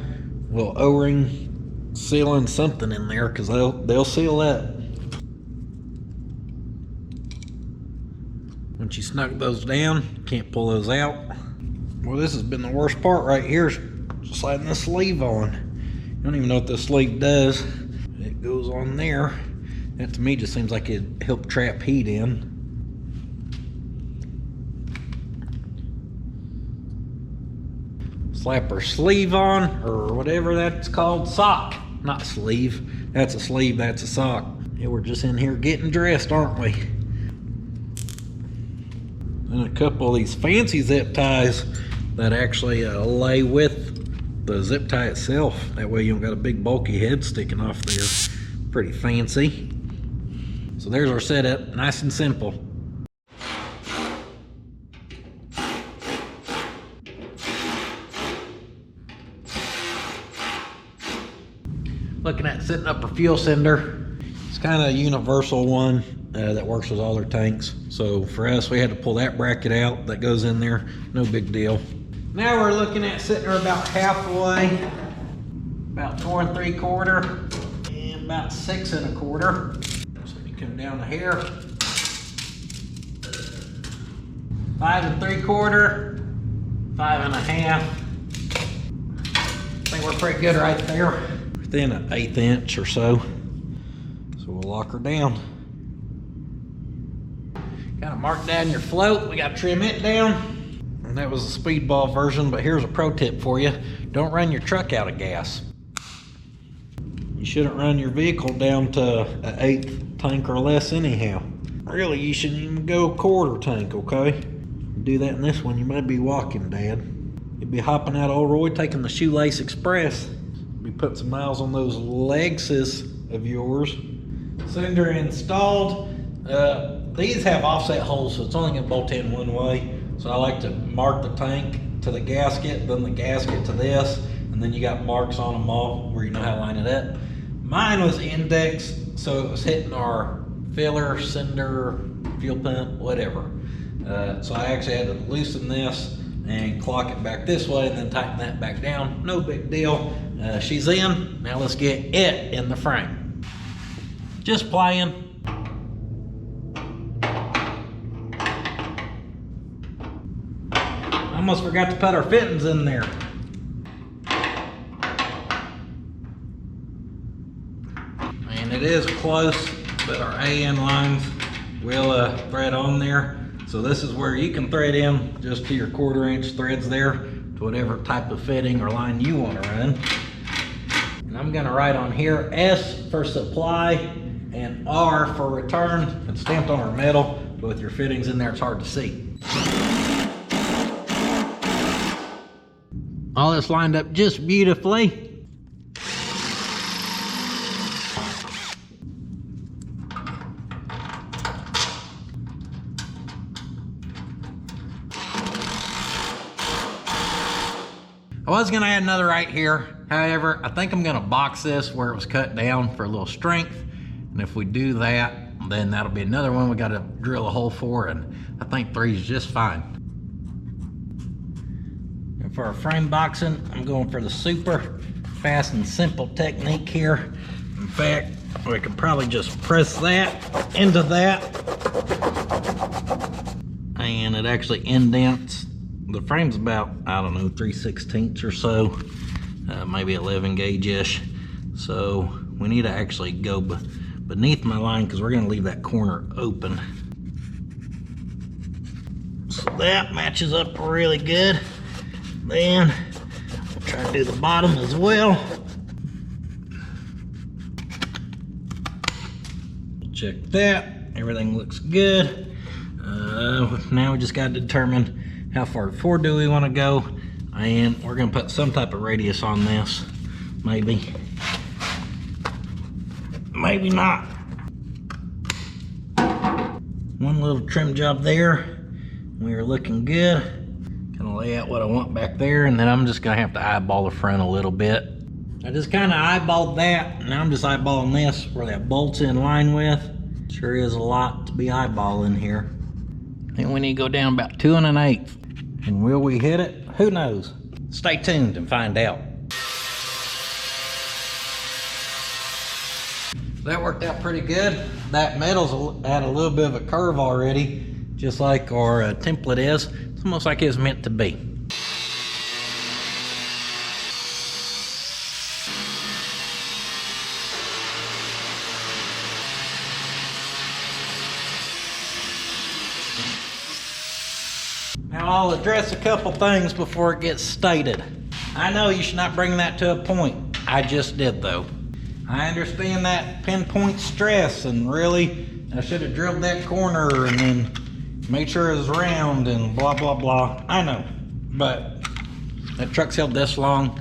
Little O-ring sealing something in there because they'll seal that. Once you snug those down, you can't pull those out. Well, this has been the worst part right here, sliding the sleeve on. You don't even know what this sleeve does. It goes on there. That to me just seems like it helped trap heat in. Slap our sleeve on, or whatever that's called, sock. Not sleeve, that's a sleeve, that's a sock. Yeah, we're just in here getting dressed, aren't we? And a couple of these fancy zip ties that actually lay with the zip tie itself. That way you don't got a big bulky head sticking off there. Pretty fancy. So there's our setup, nice and simple. Looking at setting up our fuel sender. It's kind of a universal one that works with all their tanks. So for us, we had to pull that bracket out that goes in there. No big deal. Now we're looking at setting her about halfway, about 4 3/4 and about 6 1/4. So you come down to here, 5 3/4, 5 1/2. I think we're pretty good right there. Within an 1/8 inch or so. So we'll lock her down. Kind of mark down your float. We got to trim it down. And that was the speedball version, but here's a pro tip for you. Don't run your truck out of gas. You shouldn't run your vehicle down to an 1/8 tank or less anyhow. Really, you shouldn't even go 1/4 tank, okay? You do that in this one, you might be walking, Dad. You'd be hopping out of Old Roy, taking the Shoelace Express. Be putting some miles on those Lexus of yours. Sender installed. These have offset holes, so it's only gonna bolt in one way. So I like to mark the tank to the gasket, then the gasket to this, and then you got marks on them all where you know how to line it up. Mine was indexed, so it was hitting our filler, sender, fuel pump, whatever. So I actually had to loosen this and clock it back this way and then tighten that back down. No big deal. She's in. Now let's get it in the frame. Just playing. Almost forgot to put our fittings in there. And it is close, but our AN lines will thread on there. So this is where you can thread in just to your 1/4 inch threads there to whatever type of fitting or line you want to run. And I'm gonna write on here S for supply and R for return. It's stamped on our metal, but with your fittings in there, it's hard to see. All this lined up just beautifully. I was gonna add another right here. However, I think I'm gonna box this where it was cut down for a little strength. And if we do that, then that'll be another one we gotta drill a hole for, and I think 3 is just fine. And for our frame boxing, I'm going for the super fast and simple technique here. In fact, we could probably just press that into that, and it actually indents. The frame's about, I don't know, 3/16 or so, maybe 11 gauge-ish. So we need to actually go beneath my line because we're gonna leave that corner open. So That matches up really good. Then we'll try to do the bottom as well. Check that, everything looks good. Now we just got to determine how far forward do we want to go, and we're going to put some type of radius on this. Maybe not. One little trim job there. We are looking good. Gonna lay out what I want back there, and then I'm just gonna have to eyeball the front a little bit. I just kind of eyeballed that. Now I'm just eyeballing this where that bolt's in line with. Sure is a lot to be eyeballing here. I think we need to go down about 2 1/8. And will we hit it? Who knows? Stay tuned and find out. That worked out pretty good. That metal's at a little bit of a curve already, just like our template is. It's almost like it's meant to be. Now I'll address a couple things before it gets stated. I know you should not bring that to a point. I just did though. I understand that pinpoint stress, and really I should have drilled that corner and then made sure it was round and blah blah blah. I know, but that truck's held this long.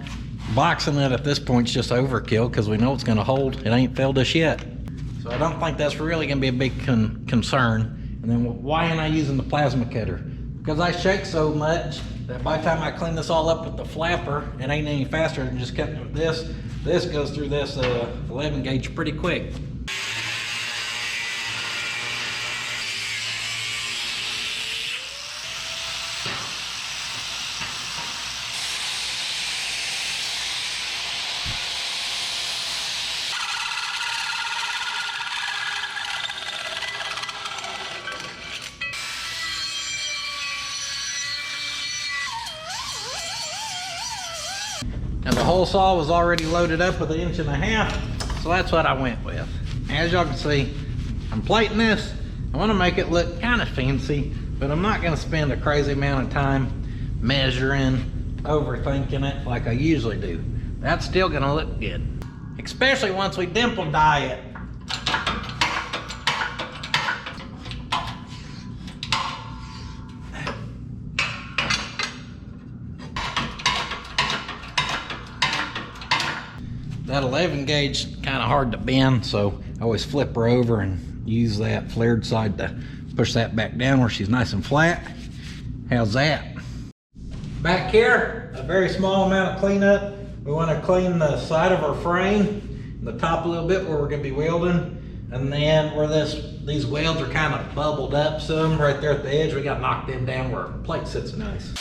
Boxing it at this point is just overkill because we know it's going to hold. It ain't failed us yet, so I don't think that's really going to be a big concern. And then why am I using the plasma cutter? Because I shake so much that by the time I clean this all up with the flapper, it ain't any faster than just cutting with this. This goes through this 11 gauge pretty quick. And the hole saw was already loaded up with 1.5 inches, so that's what I went with. As y'all can see, I'm plating this. I want to make it look kind of fancy, but I'm not going to spend a crazy amount of time measuring, overthinking it like I usually do. That's still going to look good, especially once we dimple dye it. That 11 gauge kind of hard to bend, so I always flip her over and use that flared side to push that back down where she's nice and flat. How's that? Back here, a very small amount of cleanup. We want to clean the side of our frame, the top a little bit where we're going to be welding, and then where these welds are kind of bubbled up some right there at the edge, we got to knock them down where our plate sits nice.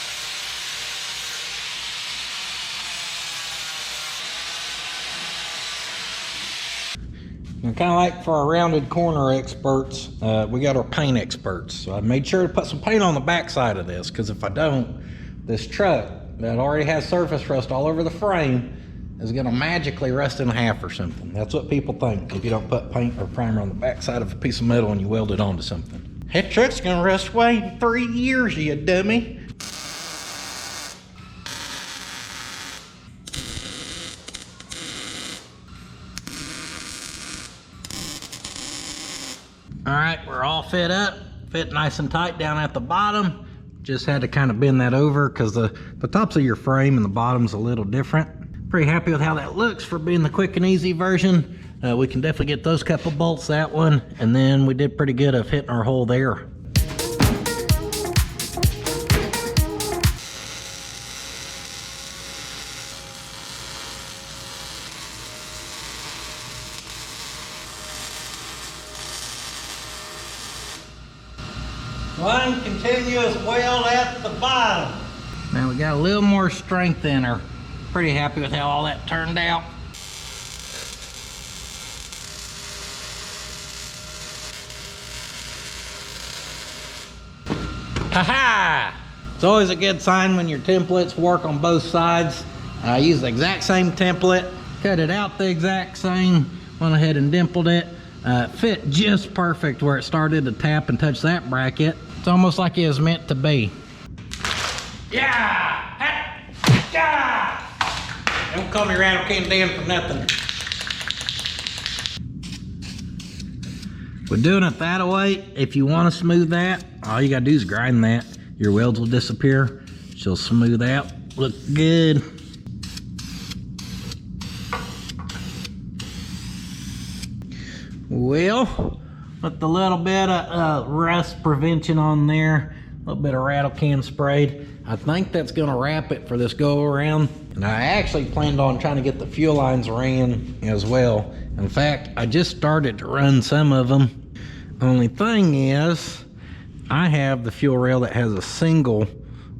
And kind of like for our rounded corner experts, we got our paint experts. So I made sure to put some paint on the back side of this, because if I don't, this truck that already has surface rust all over the frame is gonna magically rust in half or something. That's what people think if you don't put paint or primer on the back side of a piece of metal and you weld it onto something. That truck's gonna rust away in 3 years, you dummy. All right, we're all fit up, fit nice and tight down at the bottom. Just had to kind of bend that over because the tops of your frame and the bottom's a little different. Pretty happy with how that looks for being the quick and easy version. We can definitely get those couple bolts, that one, and then we did pretty good of hitting our hole there. One continuous weld at the bottom. Now we got a little more strength in her. Pretty happy with how all that turned out. Ha-ha! It's always a good sign when your templates work on both sides. I used the exact same template, cut it out the exact same, went ahead and dimpled it. Fit just perfect where it started to tap and touch that bracket. It's almost like it was meant to be. Yeah! Yeah! Don't call me Rattle Can Dan for nothing. We're doing it that way. If you want to smooth that, all you gotta do is grind that. Your welds will disappear. She'll smooth out. Look good. Well, with the little bit of rust prevention on there, a little bit of rattle can sprayed, I think that's gonna wrap it for this go around. And I actually planned on trying to get the fuel lines ran as well. In fact, I just started to run some of them. Only thing is, I have the fuel rail that has a single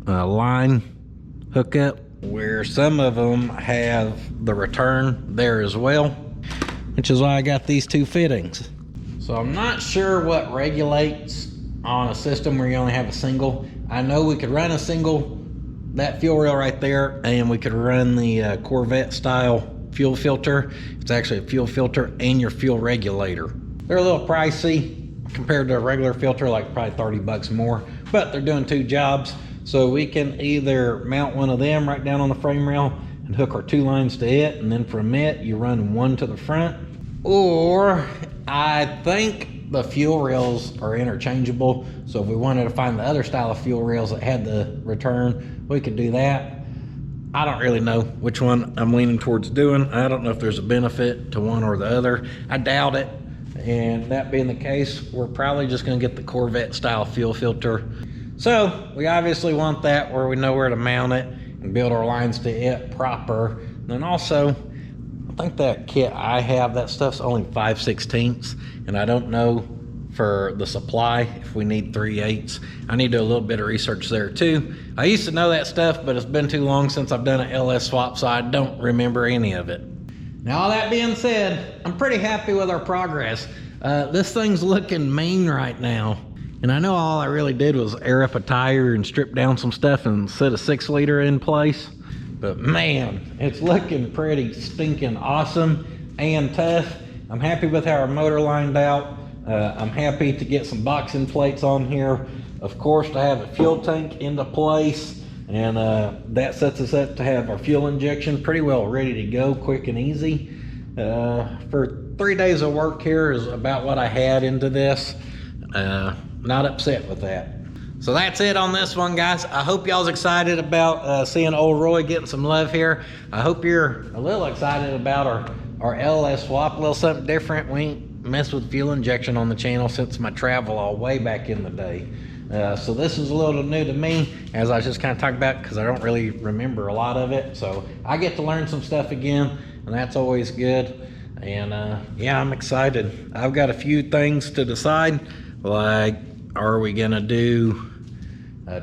line hookup, where some of them have the return there as well, which is why I got these two fittings. So I'm not sure what regulates on a system where you only have a single. I know we could run a single, that fuel rail right there, and we could run the Corvette style fuel filter. It's actually a fuel filter and your fuel regulator. They're a little pricey compared to a regular filter, like probably 30 bucks more, but they're doing two jobs. So we can either mount one of them right down on the frame rail and hook our two lines to it, and then from it you run one to the front. Or I think the fuel rails are interchangeable, so if we wanted to find the other style of fuel rails that had the return, we could do that. I don't really know which one I'm leaning towards doing. I don't know if there's a benefit to one or the other. I doubt it. And that being the case, we're probably just gonna get the Corvette style fuel filter. So we obviously want that where we know where to mount it and build our lines to it proper. And then also, I think that kit I have, that stuff's only 5/16, and I don't know for the supply if we need 3/8. I need to do a little bit of research there too. I used to know that stuff, but it's been too long since I've done an LS swap, so I don't remember any of it. Now all that being said, I'm pretty happy with our progress. This thing's looking mean right now. And I know all I really did was air up a tire and strip down some stuff and set a 6-liter in place. But man, it's looking pretty stinking awesome and tough. I'm happy with how our motor lined out. I'm happy to get some boxing plates on here. Of course, to have a fuel tank into place. And that sets us up to have our fuel injection pretty well ready to go, quick and easy. For 3 days of work here is about what I had into this. Not upset with that. So that's it on this one, guys. I hope y'all's excited about seeing old Roy getting some love here. I hope you're a little excited about our LS swap, a little something different. We ain't messed with fuel injection on the channel since my travel all way back in the day. So this is a little new to me, as I was just kind of talking about, because I don't really remember a lot of it. So I get to learn some stuff again, and that's always good. And yeah, I'm excited. I've got a few things to decide, like, are we gonna do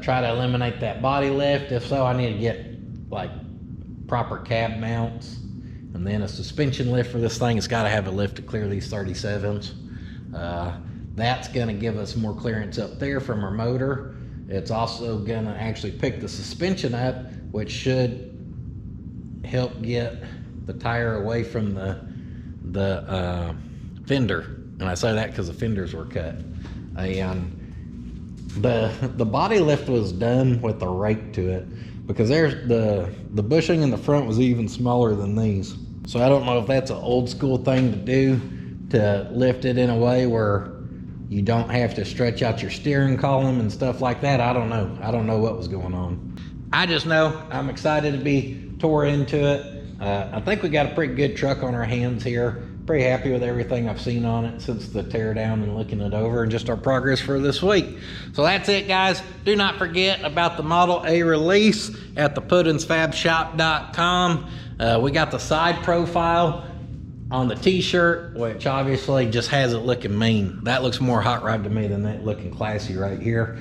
try to eliminate that body lift? If so, I need to get like proper cab mounts, and then a suspension lift for this thing. It's got to have a lift to clear these 37s. That's gonna give us more clearance up there from our motor. It's also gonna actually pick the suspension up, which should help get the tire away from the fender. And I say that because the fenders were cut. And the body lift was done with a rake to it, because there's the bushing in the front was even smaller than these. So I don't know if that's an old school thing to do, to lift it in a way where you don't have to stretch out your steering column and stuff like that. I don't know. I don't know what was going on. I just know I'm excited to be tore into it. I think we got a pretty good truck on our hands here. Pretty happy with everything I've seen on it since the teardown and looking it over, and just our progress for this week. So that's it, guys. Do not forget about the Model A release at the puddins.fab.shop. We got the side profile on the t-shirt, which obviously just has it looking mean. That looks more hot rod to me than that looking classy right here.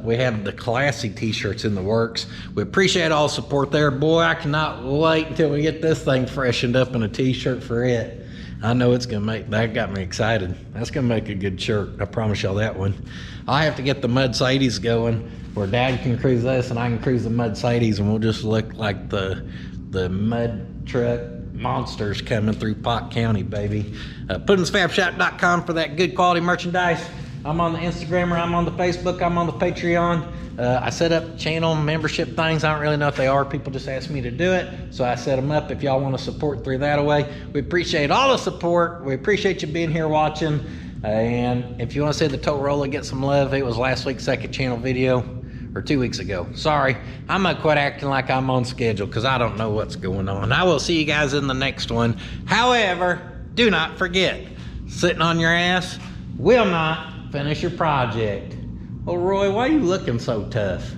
We have the classy t-shirts in the works. We appreciate all the support there. Boy, I cannot wait until we get this thing freshened up in a t-shirt for it. I know it's gonna make, that got me excited. That's gonna make a good shirt, I promise y'all that one. I have to get the Mud-Sadies going, where Dad can cruise this and I can cruise the Mud-Sadies, and we'll just look like the mud truck monsters coming through Pot County, baby. Puddins.fab.shop.com for that good quality merchandise. I'm on the Instagram, or I'm on the Facebook, I'm on the Patreon. I set up channel membership things. I don't really know if they are. People just ask me to do it, so I set them up if y'all want to support through that way. We appreciate all the support. We appreciate you being here watching. And if you want to see the Totorola get some love, it was last week's second channel video, or 2 weeks ago. Sorry, I'm gonna quit acting like I'm on schedule because I don't know what's going on. I will see you guys in the next one. However, do not forget, sitting on your ass will not finish your project. Well, Roy, why are you looking so tough?